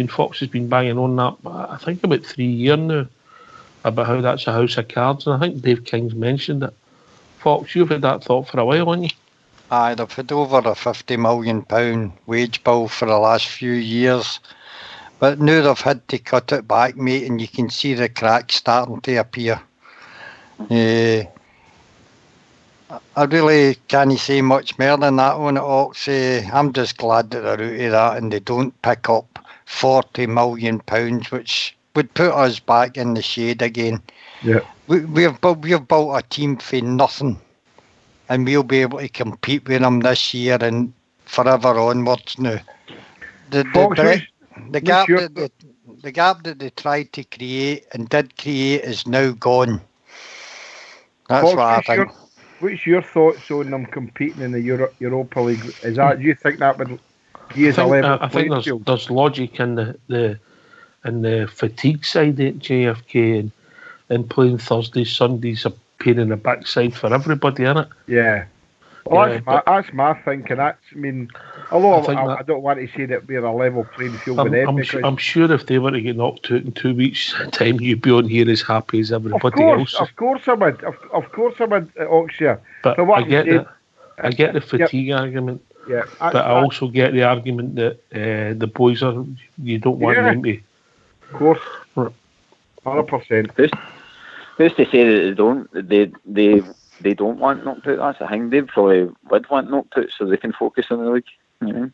Fox has been banging on that, I think, about 3 years now, about how that's a house of cards, and I think Dave King's mentioned it. Fox, you've had that thought for a while, haven't you? Aye, they've had over a £50 million wage bill for the last few years, but now they've had to cut it back, mate, and you can see the cracks starting to appear. I really can't say much more than that on it, Ox. I'm just glad that they're out of that and they don't pick up £40 million, which would put us back in the shade again. Yeah, we've built a team for nothing, and we'll be able to compete with them this year and forever onwards now. The gap that they tried to create and did create is now gone. That's Fox, what I think. What's your thoughts on them competing in the Europa League? Do you think that would give us a level playing field? There's logic in the fatigue side at JFK and playing Thursdays, Sundays, a pain in the backside for everybody, innit? Yeah. Well, Yeah, that's my thinking. I mean, although I think I don't want to say that we're a level playing field with them because I'm sure if they were to get knocked out in 2 weeks' time, you'd be on here as happy as everybody else. of course I would. Of course I would, Oxshire. But For what I I'm get saying, that. I get the fatigue argument. Yeah, but I also get the argument that the boys you don't want them to. Of course, 100%. Who's to say that they don't want knocked out? That's the thing. They probably would want knocked out so they can focus on the league. You know?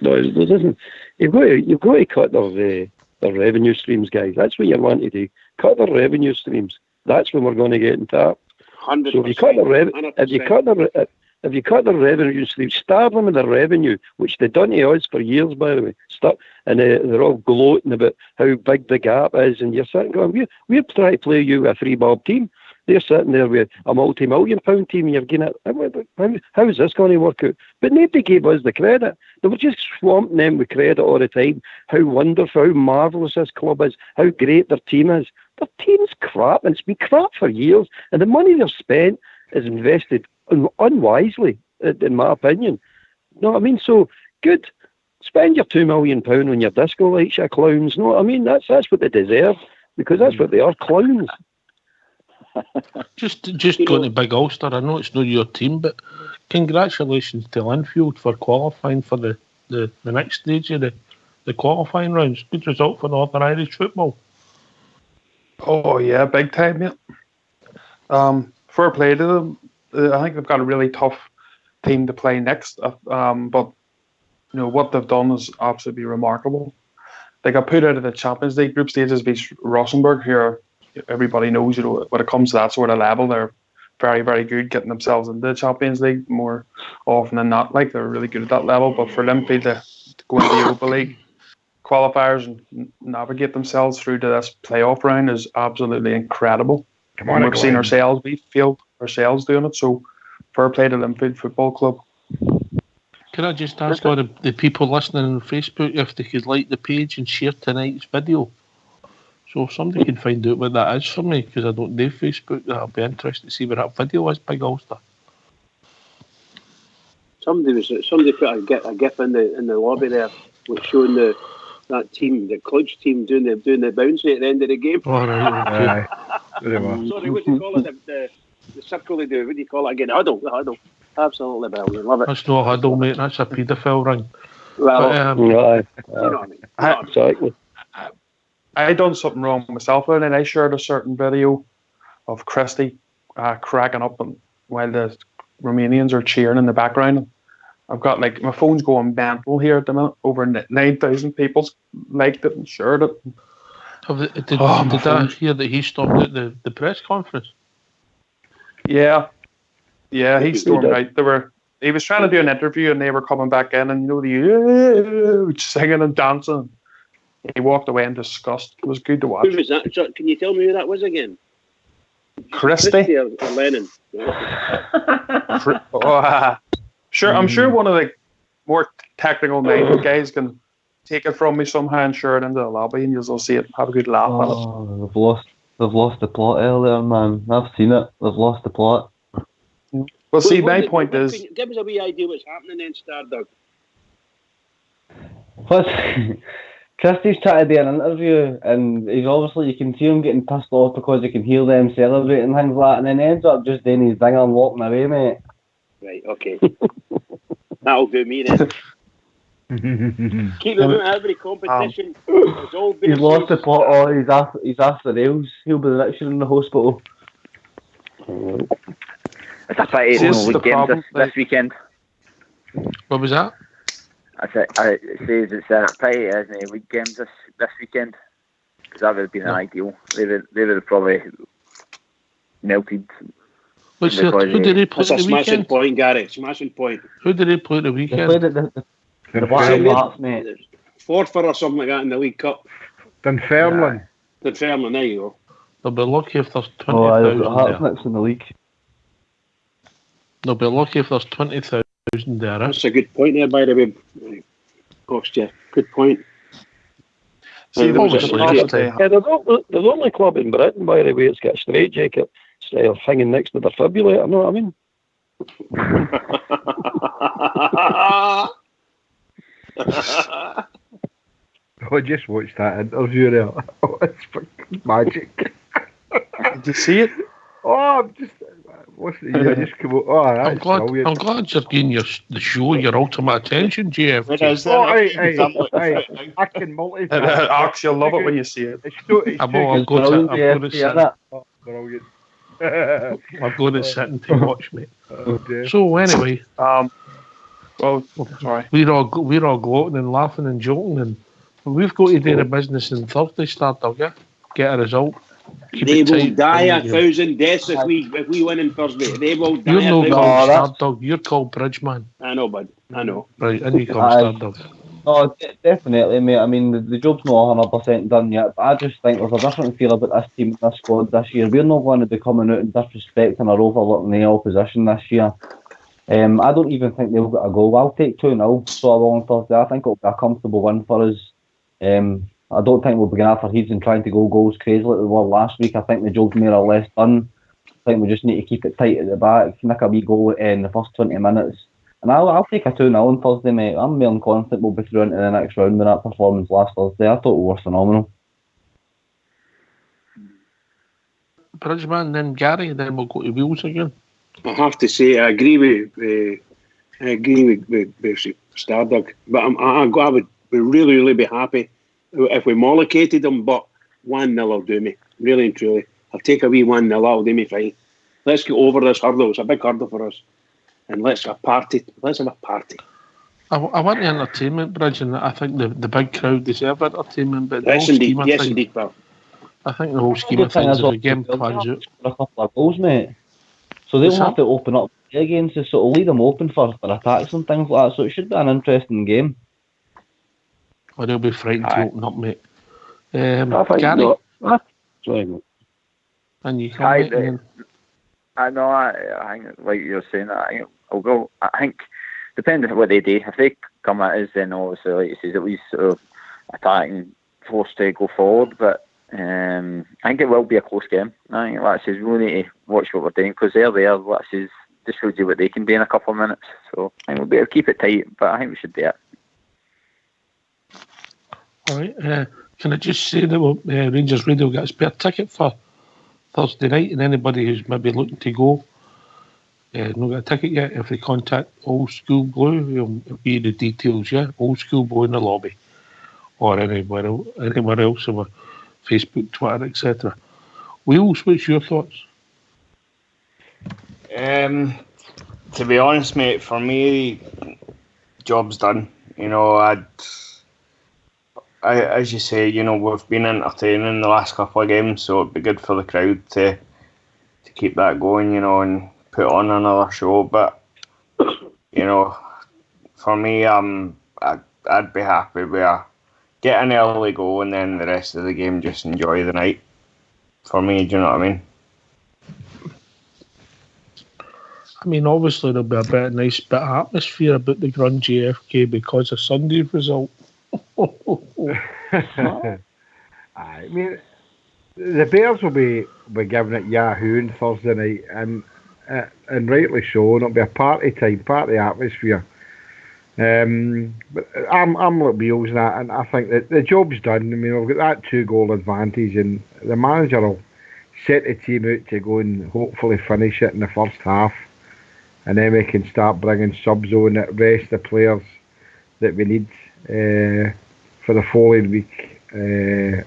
No, there isn't. You've got to cut their revenue streams, guys. That's what you want to do. Cut their revenue streams. That's when we're going to get in tap. 100%. So if you cut the revenue streams, starve them with the revenue, which they've done to us for years, by the way. And they're all gloating about how big the gap is, and you're sitting going, we're trying to play you a 3-bob team. They're sitting there with a multi-million-pound team. You're getting it. How is this going to work out? But nobody gave us the credit. They were just swamping them with credit all the time. How wonderful, how marvellous this club is, how great their team is. Their team's crap, and it's been crap for years. And the money they've spent is invested unwisely, in my opinion. You know what I mean? So, good. Spend your £2 million on your disco lights, you clowns. No, I mean, that's what they deserve, because that's what they are, clowns. Just going to Big Ulster. I know it's not your team, but congratulations to Linfield for qualifying for the next stage of the qualifying rounds. Good result for Northern Irish football. Oh yeah, big time, yeah. Fair play to them. I think they've got a really tough team to play next. But you know what they've done is absolutely remarkable. They got put out of the Champions League group stages against Rosenborg. Here, everybody knows, you know, when it comes to that sort of level, they're very, very good getting themselves into the Champions League more often than not. Like, they're really good at that level. But for Linfield to go into the Europa League qualifiers and navigate themselves through to this playoff round is absolutely incredible. We've seen ourselves, we feel ourselves doing it. So fair play to Linfield Football Club. Can I just ask all the people listening on Facebook if they could like the page and share tonight's video? So if somebody can find out what that is for me, because I don't do Facebook, that'll be interesting to see what that video is, Big Ulster. Somebody put a gif in the lobby there, which showing that team, the Clutch team, doing the bouncy at the end of the game. All right, okay. Sorry, what do you call it? The circle they do. What do you call it again? The huddle. Absolutely brilliant. Love it. That's not a huddle, mate. That's a paedophile ring. Well, you know what I mean. Exactly. I done something wrong myself, and I shared a certain video of Christie cracking up while the Romanians are cheering in the background. I've got, like, my phone's going mental here at the minute. Over 9,000 people liked it and shared it. Did I hear that he stopped at the press conference? Yeah, he stormed out. He was trying to do an interview, and they were coming back in, and the singing and dancing. He walked away in disgust. It was good to watch. Who was that? So, can you tell me who that was again? Christie or Lennon? Sure, I'm sure one of the more technical minded guys can take it from me somehow and share it into the lobby, and you'll see it. Have a good laugh at it. They've lost the plot earlier, man. I've seen it. They've lost the plot. Well, see, my point is... Give us a wee idea what's happening then, Stardog. Christie's trying to do an interview, and he's obviously, you can see him getting pissed off because you can hear them celebrating things like that, and then he ends up just doing his thing and walking away, mate. Right, okay. That'll do me then. Keep them out of every competition. He's lost the plot, or he's after the rails. He'll be the next year in the hospital. It's a pity there's no league games this weekend. What was that? It says it's a pity there's no league games this weekend, because that would have been ideal. They would have probably melted. Who did they play That's a the smashing weekend? point, Gary. Smashing point. Who did they play the weekend? They played at the Black Hearts, mate. Forfeit or something like that in the League Cup. Dunfermline. Dunfermline, there you go. They'll be lucky if there's 20,000 they've got Hearts there. next in the league. They'll be lucky if there's 20,000 there. That's a good point there, by the way. Costa, good point. See, they're the only club in Britain, by the way, that's got a straight jacket hanging next to the defibrillator. Know what I mean? I just watched that interview there. Oh, it's fucking magic. Did you see it? Oh, I'm just. What's the year? Just come out. Oh, I'm that's glad. brilliant. I'm glad you're giving the show your ultimate attention, JFK. Oh, I can multitask. Ox, you'll love it when you see it. It's too I'm going to sit. Oh, brilliant. I'm going to sit and to watch, mate. Oh, dear. So anyway, well, sorry. we're all gloating and laughing and joking, and we've got to do the business on Thursday. Start, get a result. Keep They it will tight, die and, 1,000 deaths if we win on Thursday. They will die. You're no 1,000. called Stardog. You're called Bridgeman. I know, bud. I know. Right, and you come Stardog. No, definitely, mate. I mean, the job's not 100% done yet, but I just think there's a different feel about this team, this squad this year. We're not going to be coming out and disrespecting or overlooking the opposition this year. I don't even think they'll get a goal. I'll take 2-0 so on Thursday. I think it'll be a comfortable win for us. I don't think we'll be going after heads and trying to go goals crazy like we were last week. I think the job's more or less done. I think we just need to keep it tight at the back, nick a wee goal in the first 20 minutes. And I'll take a 2-0 on Thursday, mate. I'm more than confident we'll be through into the next round with that performance last Thursday. I thought we were phenomenal. Bridgeman, then Gary, then we'll go to Wheels again. I have to say, I agree with Stardog, but I would really, really be happy if we mollicated them, but 1-0 will do me, really and truly. I'll take a wee 1-0, that'll do me fine. Let's get over this hurdle. It's a big hurdle for us. And let's have a party. I want the entertainment, Bridge, and I think the big crowd deserve entertainment, but yes, indeed, pal. I think the whole scheme of things, if the game plans out. A couple of goals, mate. So they'll have to open up against us, so it'll leave them open for attacks and things like that. So it should be an interesting game. Or they'll be frightened to open up, mate. I think Gary? Sorry, mate. And you come, mate, I know. I think, like you're saying, I'll go. I think, depending on what they do, if they come at us, then obviously, like you say, at least sort of attacking, forced to go forward. But I think it will be a close game. I think, like I says, we really need to watch what we're doing because they're there. Like I says, just shows you what they can do in a couple of minutes. So I think we'll be able to keep it tight, but I think we should do it. All right. Can I just say that Rangers Radio got a spare ticket for Thursday night, and anybody who's maybe looking to go, not got a ticket yet, if they contact Old School Blue, it'll be the details, yeah? Old School Blue in the lobby, or anywhere else over Facebook, Twitter, etc. Wheels, what's your thoughts? To be honest, mate, for me, job's done. You know, as you say, you know, we've been entertaining the last couple of games, so it'd be good for the crowd to keep that going, you know, and put on another show. But you know, for me, I'd be happy with get an early goal and then the rest of the game just enjoy the night. For me, do you know what I mean? I mean, obviously there'll be a nice bit of atmosphere about the Grun JFK because of Sunday's result. I mean, the Bears will be giving it Yahoo on Thursday night, and rightly so. It'll be a party atmosphere. But I'm like Wheels and that, and I think that the job's done. I mean, we've got that 2-goal advantage, and the manager will set the team out to go and hopefully finish it in the first half, and then we can start bringing subs on that rest the players that we need for the following week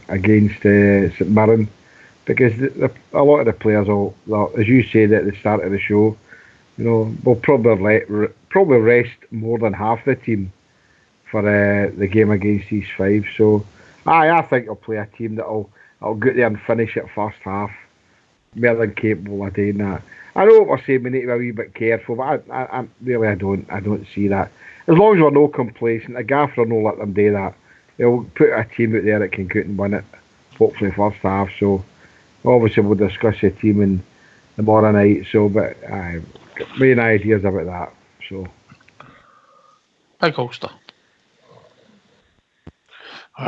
against St Mirren, because a lot of the players will, as you said at the start of the show, you know, will probably rest more than half the team for the game against these 5. So I think I'll play a team that'll get there and finish it first half, more than capable of doing that. I know what we're saying, we need to be a wee bit careful, but I really don't see that. As long as we're no complacent, the gaffer will not let them do that. They'll put a team out there that can go and win it, hopefully first half. So obviously we'll discuss the team in tomorrow night. So, but main ideas about that. So, Big Ulster.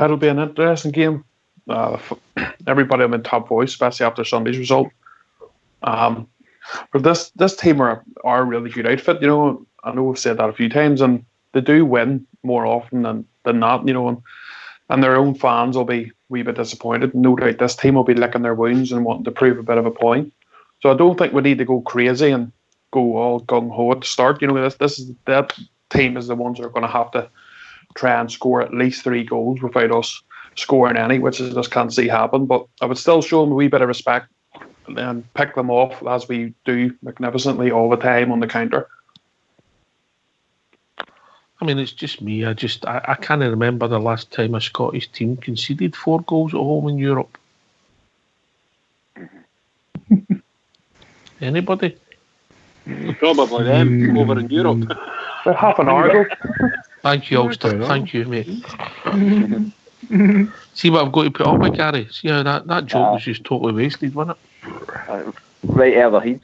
It'll be an interesting game. Everybody will be in top voice, especially after Sunday's result. But this team are a really good outfit. You know, I know we've said that a few times, and they do win more often than not. You know, and their own fans will be a wee bit disappointed. No doubt this team will be licking their wounds and wanting to prove a bit of a point. So I don't think we need to go crazy and go all gung ho at the start. You know, that team is the ones that are going to have to try and score at least 3 goals without us scoring any, which I just can't see happen. But I would still show them a wee bit of respect and pick them off as we do magnificently all the time on the counter. I mean, it's just me. I can't remember the last time a Scottish team conceded 4 goals at home in Europe. Anybody? Probably them over in Europe. About half an hour ago. Thank you, Ulster. Thank you, mate. See what I've got to put up with, Gary? See how that joke was just totally wasted, wasn't it? Right over heads.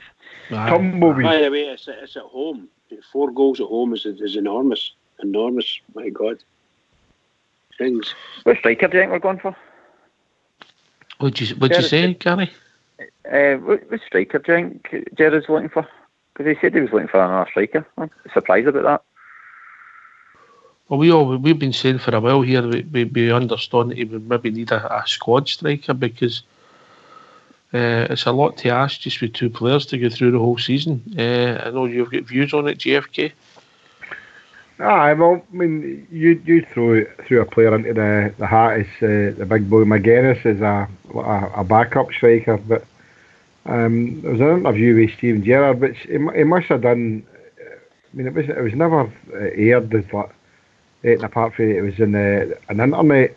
Tumbleweed. By the way, it's at home. 4 goals at home is enormous. Enormous, my God. Things. What striker do you think we're going for? What'd you say, Gary? What striker do you think Jared's looking for? Because he said he was looking for another striker. I'm surprised about that. Well, we've been saying for a while here we understand that he would maybe need a squad striker because it's a lot to ask just with 2 players to go through the whole season. I know you've got views on it, GFK. Well, I mean, you threw a player into the hat as the big boy McGuinness as a backup striker, but there was an interview with Steven Gerrard, which he must have done. I mean, it was never aired as like, apart from it was in an internet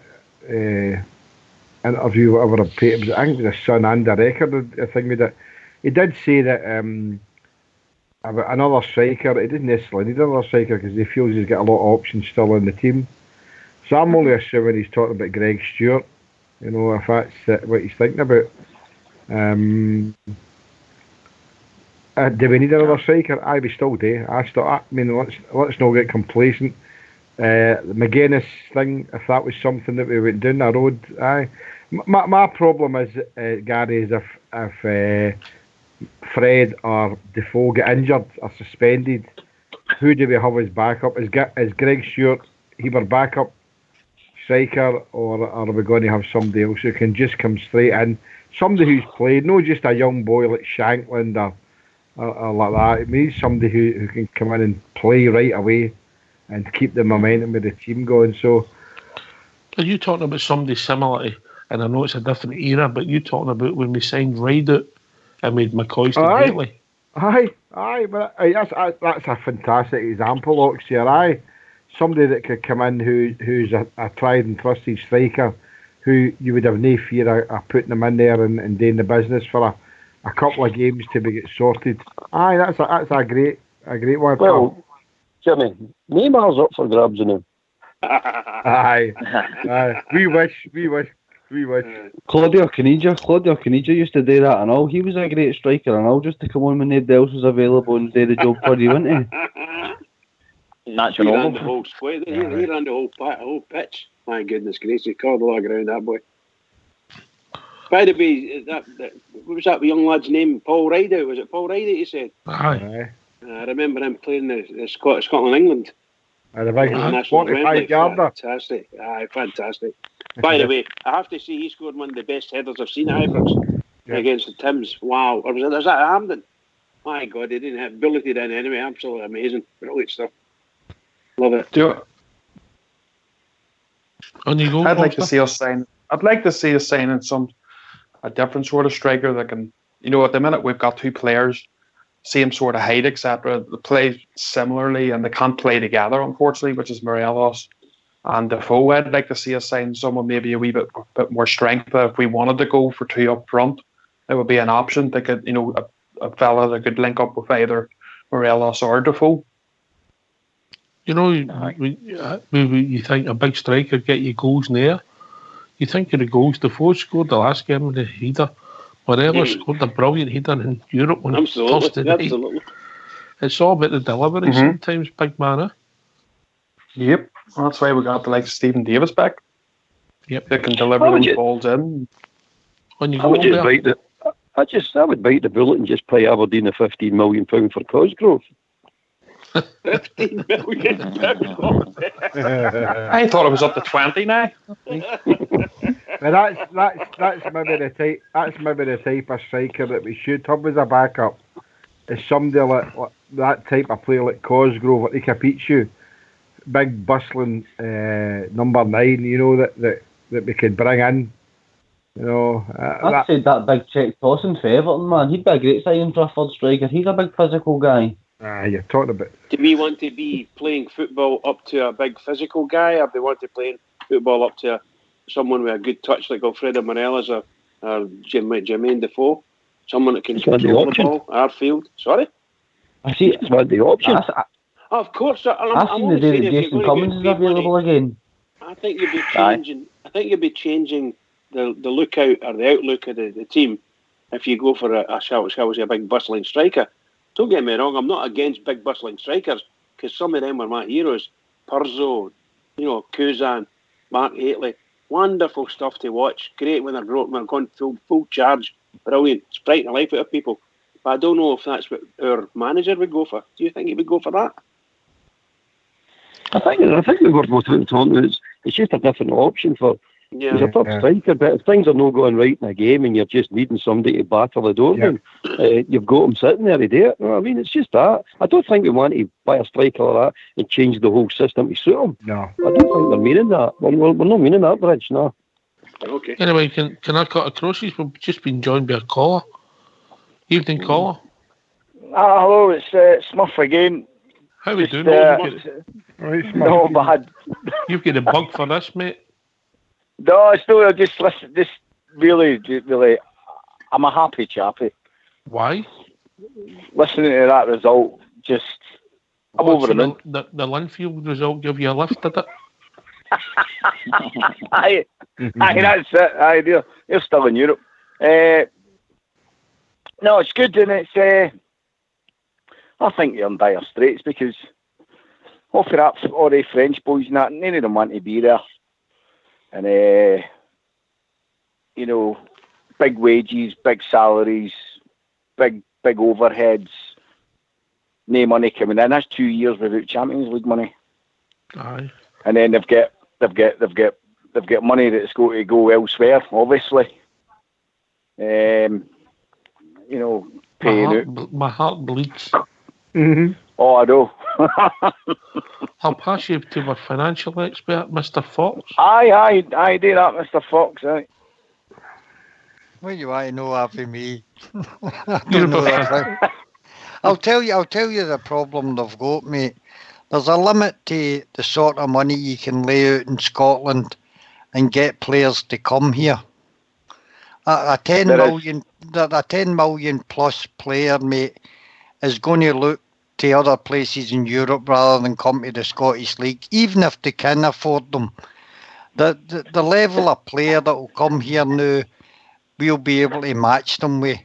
interview, whatever. I think it was a Sun and a Record. I think with it, he did say that. About another striker, he didn't necessarily need another striker because he feels he's got a lot of options still in the team. So I'm only assuming he's talking about Greg Stewart, you know, if that's what he's thinking about. Do we need another striker? Aye, we still do. I mean, let's not get complacent. The McGuinness thing, if that was something that we went down the road, aye. My problem is, Gary, is if Fred or Defoe get injured or suspended, who do we have as backup? Is Greg Stewart either backup striker, or are we going to have somebody else who can just come straight in? Somebody who's played, not just a young boy like Shankland or like that. We need somebody who can come in and play right away and keep the momentum of the team going. So, are you talking about somebody similar to, and I know it's a different era, but you talking about when we signed Rideout and made McCoy to Gately? Aye, but that's a fantastic example, Oxy. Aye, somebody that could come in who's a tried and trusted striker, who you would have no fear of putting them in there and doing the business for a couple of games to be get sorted. Aye, that's a great one. Well, Jimmy, Neymar's up for grabs now. Aye. We wish. Claudio Caniggia used to do that and all. He was a great striker and all, just to come on when nobody else was available and do the job for you, wasn't he? Natural. He ran the whole square. He ran the whole pitch. My goodness gracious, he covered all the ground, that boy. By the way, what was that young lad's name? Paul Rideout. Was it Paul Rideout you said? Aye. I remember him playing the Scotland, England. The big 45-yarder. Fantastic. Aye, fantastic. By the way, I have to say he scored one of the best headers I've seen at Ibrox against the Tims. Wow. Or was that at Hampden? My God, he didn't have ability then anyway. Absolutely amazing. Brilliant stuff. Love it. I'd like to see us sign a different sort of striker that can, you know, at the minute we've got 2 players, same sort of height, etc. They play similarly and they can't play together, unfortunately, which is Morelos and Defoe. I'd like to see us sign someone maybe a wee bit more strength. If we wanted to go for 2 up front, it would be an option. They could, you know, a fella that could link up with either Morelos or Defoe. You know, you think a big striker get you goals in there. You think of the goals Defoe scored the last game with the header. Morelos scored a brilliant header in Europe on Thursday night. Absolutely. It's all about the delivery sometimes, big man. Eh? Yep. That's why we got the likes of Stephen Davis back. Yep. They can deliver those balls in. I would just I would bite the bullet and just pay Aberdeen the £15 million for Cosgrove. £15 million. I thought it was up to 20 now. But that's maybe the type. That's maybe the type of striker that we should have as a backup. Is somebody like that type of player like Cosgrove, like Capichu, big bustling number 9. You know that we could bring in. You know, I'd say that big check tossing for Everton, man. He'd be a great signing for a third striker. He's a big physical guy. You're talking about. Do we want to be playing football up to a big physical guy, or do we want to play football up to someone with a good touch like Alfredo Morelos or Jermaine Defoe? Someone that can control the ball, Arfield. Sorry? I see it's one of the options. Of course. I've seen the day that Jason Cummins is available again. I think you'd be changing. I think you'd be changing the lookout or the outlook of the team if you go for shall we say, a big bustling striker. Don't get me wrong. I'm not against big bustling strikers because some of them are my heroes. Purzo, Kuzan, Mark Haitley. Wonderful stuff to watch. Great when they're going full charge. Brilliant. It's brightening the life out of people. But I don't know if that's what our manager would go for. Do you think he would go for that? I think we were talking about it's just a different option for. He's a top striker, but if things are not going right in a game and you're just needing somebody to batter the door, then you've got him sitting there to do it. You know what I mean? It's just that. I don't think we want to buy a striker like that and change the whole system to suit him. No. I don't think they're meaning that. We're not meaning that, Bridge, no. Okay. Anyway, can I cut across? We've just been joined by a caller. Evening, caller. Hello, it's Smurf again. How are we doing? No bad. You've got a bug for this, mate. No, it's no. Just listen. Just really. I'm a happy chappy. Why? Listening to that result, I'm over the moon. The Linfield result give you a lift, did it? Aye, that's it. Aye, they're still in Europe. No, it's good, and it's. I think they're in dire straits because all the French boys and that, none of them want to be there. And, big wages, big salaries, big overheads, no money coming in. That's 2 years without Champions League money. Aye. And then they've got money that's going to go elsewhere, obviously. Paying out. My heart bleeds. Mm-hmm. Oh, I know. I'll pass you to my financial expert, Mr. Fox. Aye, do that, Mr. Fox. Aye. What you want to know after me? I don't know that. I'll tell you the problem they've got, mate. There's a limit to the sort of money you can lay out in Scotland and get players to come here. A 10 million plus player, mate, is going to look to other places in Europe rather than come to the Scottish League, even if they can afford them. The level of player that will come here now, we'll be able to match them with.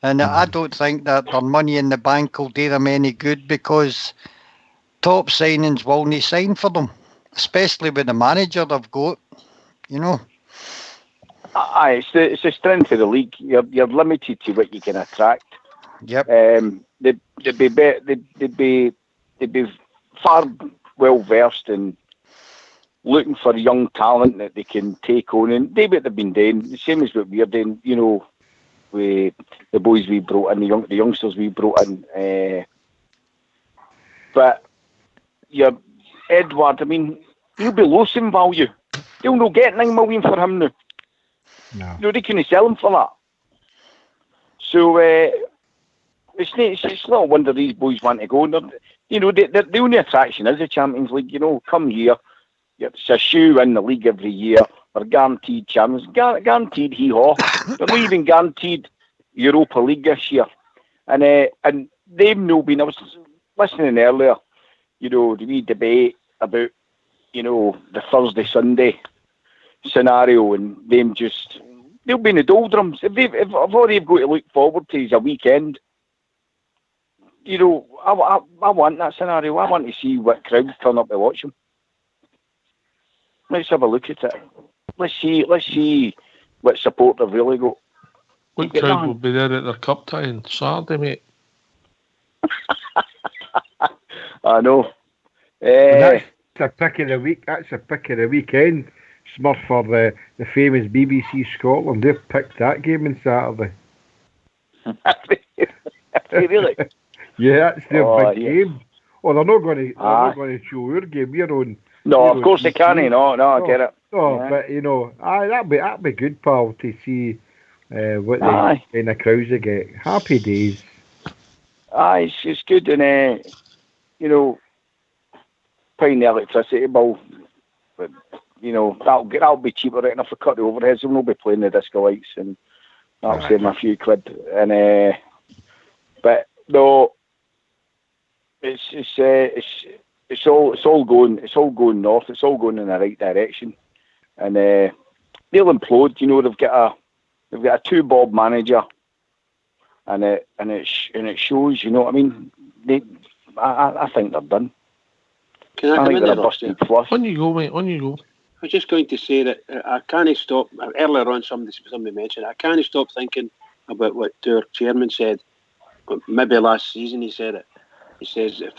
And I don't think that their money in the bank will do them any good because top signings will not sign for them, especially with the manager they've got, Aye, it's the strength of the league. You're limited to what you can attract. Yep. They'd be far well versed in looking for young talent that they can take on and do what they've been doing, the same as what we're doing. With the boys we brought in, the youngsters we brought in. But Edward, I mean, he'll be losing value. They'll not get 9 million for him now. No, they couldn't sell him for that. So it's no wonder these boys want to go. The only attraction is the Champions League. Come here, it's a shoe in the league every year. They're guaranteed champions, guaranteed hee-haw. They're not even guaranteed Europa League this year. And they've no been. I was listening earlier, the wee debate about the Thursday Sunday scenario, and they'll be in the doldrums. If all they've got to look forward to is a weekend, I want that scenario. I want to see what crowds turn up to watch them. Let's have a look at it. Let's see what support they've really got. What crowd will be there at their cup tie on Saturday, mate? I know. That's the pick of the week. That's the pick of the weekend. Smurf for the famous BBC Scotland. They've picked that game on Saturday. Really? Yeah, that's their big yes. game. Oh, they're not going to show our game. We're on. No, of course they can't. No, I get it. No, Yeah. but you know, that'd be good, pal, to see what the kind of crowds they get. Happy days. It's good, and you know, paying the electricity bill, but you know that'll be cheaper right enough to cut the overheads. We'll not be playing the disco lights, and that'll save me a few quid. And but no, it's all going north. It's all going in the right direction, and they'll implode. You know, they've got a 2-bob manager, and it shows. You know what I mean? I think they're done. Can I come in they're there, a busted flush. On you go, mate. On you go. I was just going to say that I can't stop. Earlier on, somebody mentioned it. I can't stop thinking about what our chairman said. Maybe last season he said it. He says if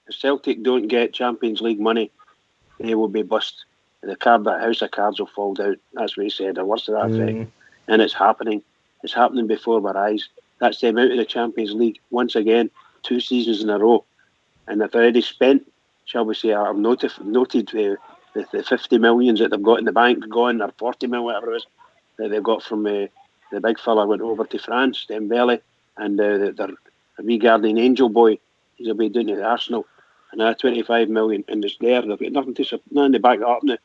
Celtic don't get Champions League money, they will be bust. That house of cards will fall down. That's what he said. Or worse to that effect. And it's happening. It's happening before our eyes. That's them out of the Champions League once again, 2 seasons in a row, and they've already spent. Shall we say? I've noted the 50 millions that they've got in the bank gone, or 40 mil, whatever it is, that they've got from the big fella went over to France, Dembele, and their wee guardian angel boy, he's away down to Arsenal, and 25 million, and it's there. They've got nothing to back it up now.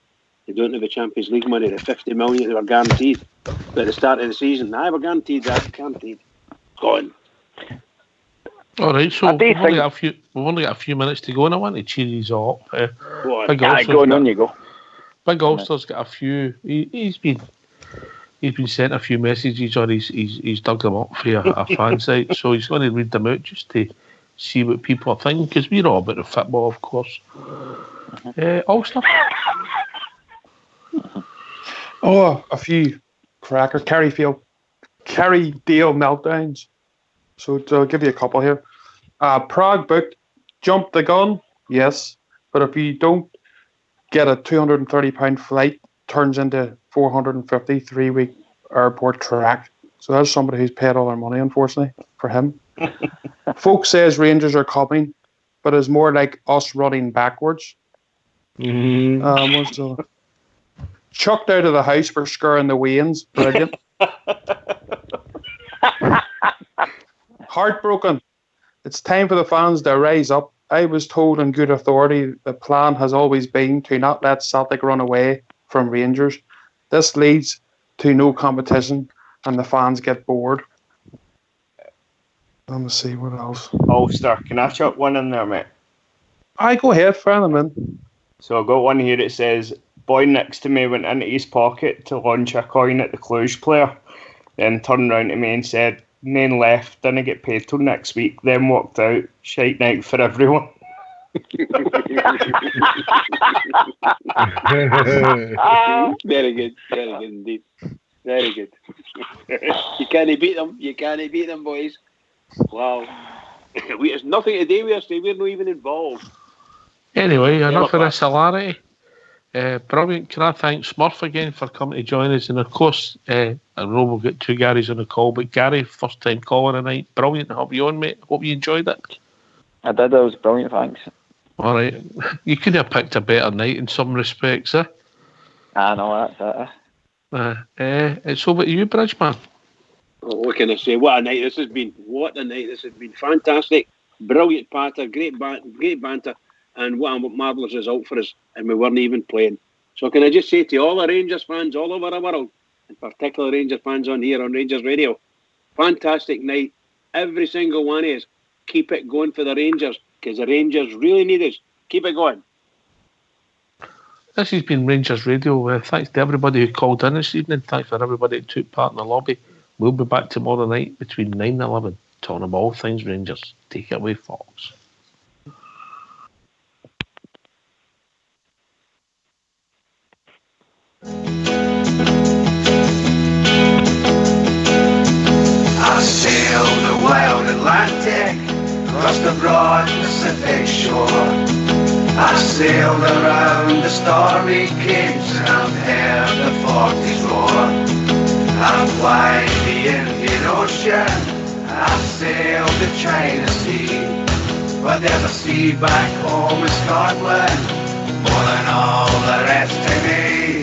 They don't have the Champions League money. The 50 million they were guaranteed, but at the start of the season, we're guaranteed that. Guaranteed, gone. All right, so we've only got a few minutes to go, and I want to cheer these up. Go on, you go. Big Ulster's got a few. He's been sent a few messages, or he's dug them up for a fan site, so he's going to read them out just to see what people are thinking, because we're all about the football, of course. Ulster. Oh, a few cracker Kerryfield, Kerrydale meltdowns. So to give you a couple here. Prague booked, jump the gun, yes. But if you don't get a £230 flight, turns into 450 3-week airport track. So that's somebody who's paid all their money, unfortunately, for him. Folk says Rangers are coming, but it's more like us running backwards. Chucked out of the house for scouring the Waynes. Brilliant. Heartbroken. It's time for the fans to rise up. I was told on good authority the plan has always been to not let Celtic run away from Rangers. This leads to no competition and the fans get bored. Let me see what else. Ulster, can I chuck one in there, mate? Aye, go ahead, fire them in. So I've got one here that says, boy next to me went into his pocket to launch a coin at the Cluj player, then turned round to me and said, "Nane left, didn't get paid till next week, then walked out. Shite night for everyone." Very good indeed. Very good. You can't beat them, boys. Wow. There's nothing to do with us, we're not even involved. Anyway, enough of this hilarity. Brilliant. Can I thank Smurf again for coming to join us? And of course, I know we'll get 2 Garys on the call, but Gary, first time caller tonight. Brilliant to have you on, mate. Hope you enjoyed it. I did. It was brilliant, thanks. All right. You could have picked a better night in some respects, eh? I know, that's it. It's over to you, Bridgeman. Oh, what can I say? What a night this has been. What a night this has been. Fantastic. Brilliant patter. Great banter. And what a marvellous result for us. And we weren't even playing. So can I just say to all the Rangers fans all over the world, and particularly Rangers fans on here on Rangers Radio, fantastic night. Every single one of us. Keep it going for the Rangers, because the Rangers really need us. Keep it going. This has been Rangers Radio. Thanks to everybody who called in this evening. Thanks for everybody who took part in the lobby. We'll be back tomorrow night between 9 and 11, talking about all things Rangers. Take it away, Fox. broad Pacific shore. I've sailed around the stormy capes and I've heard the 40s roar. I've flying the Indian Ocean, I've sailed the China Sea, but there's a sea back home in Scotland more than all the rest to me.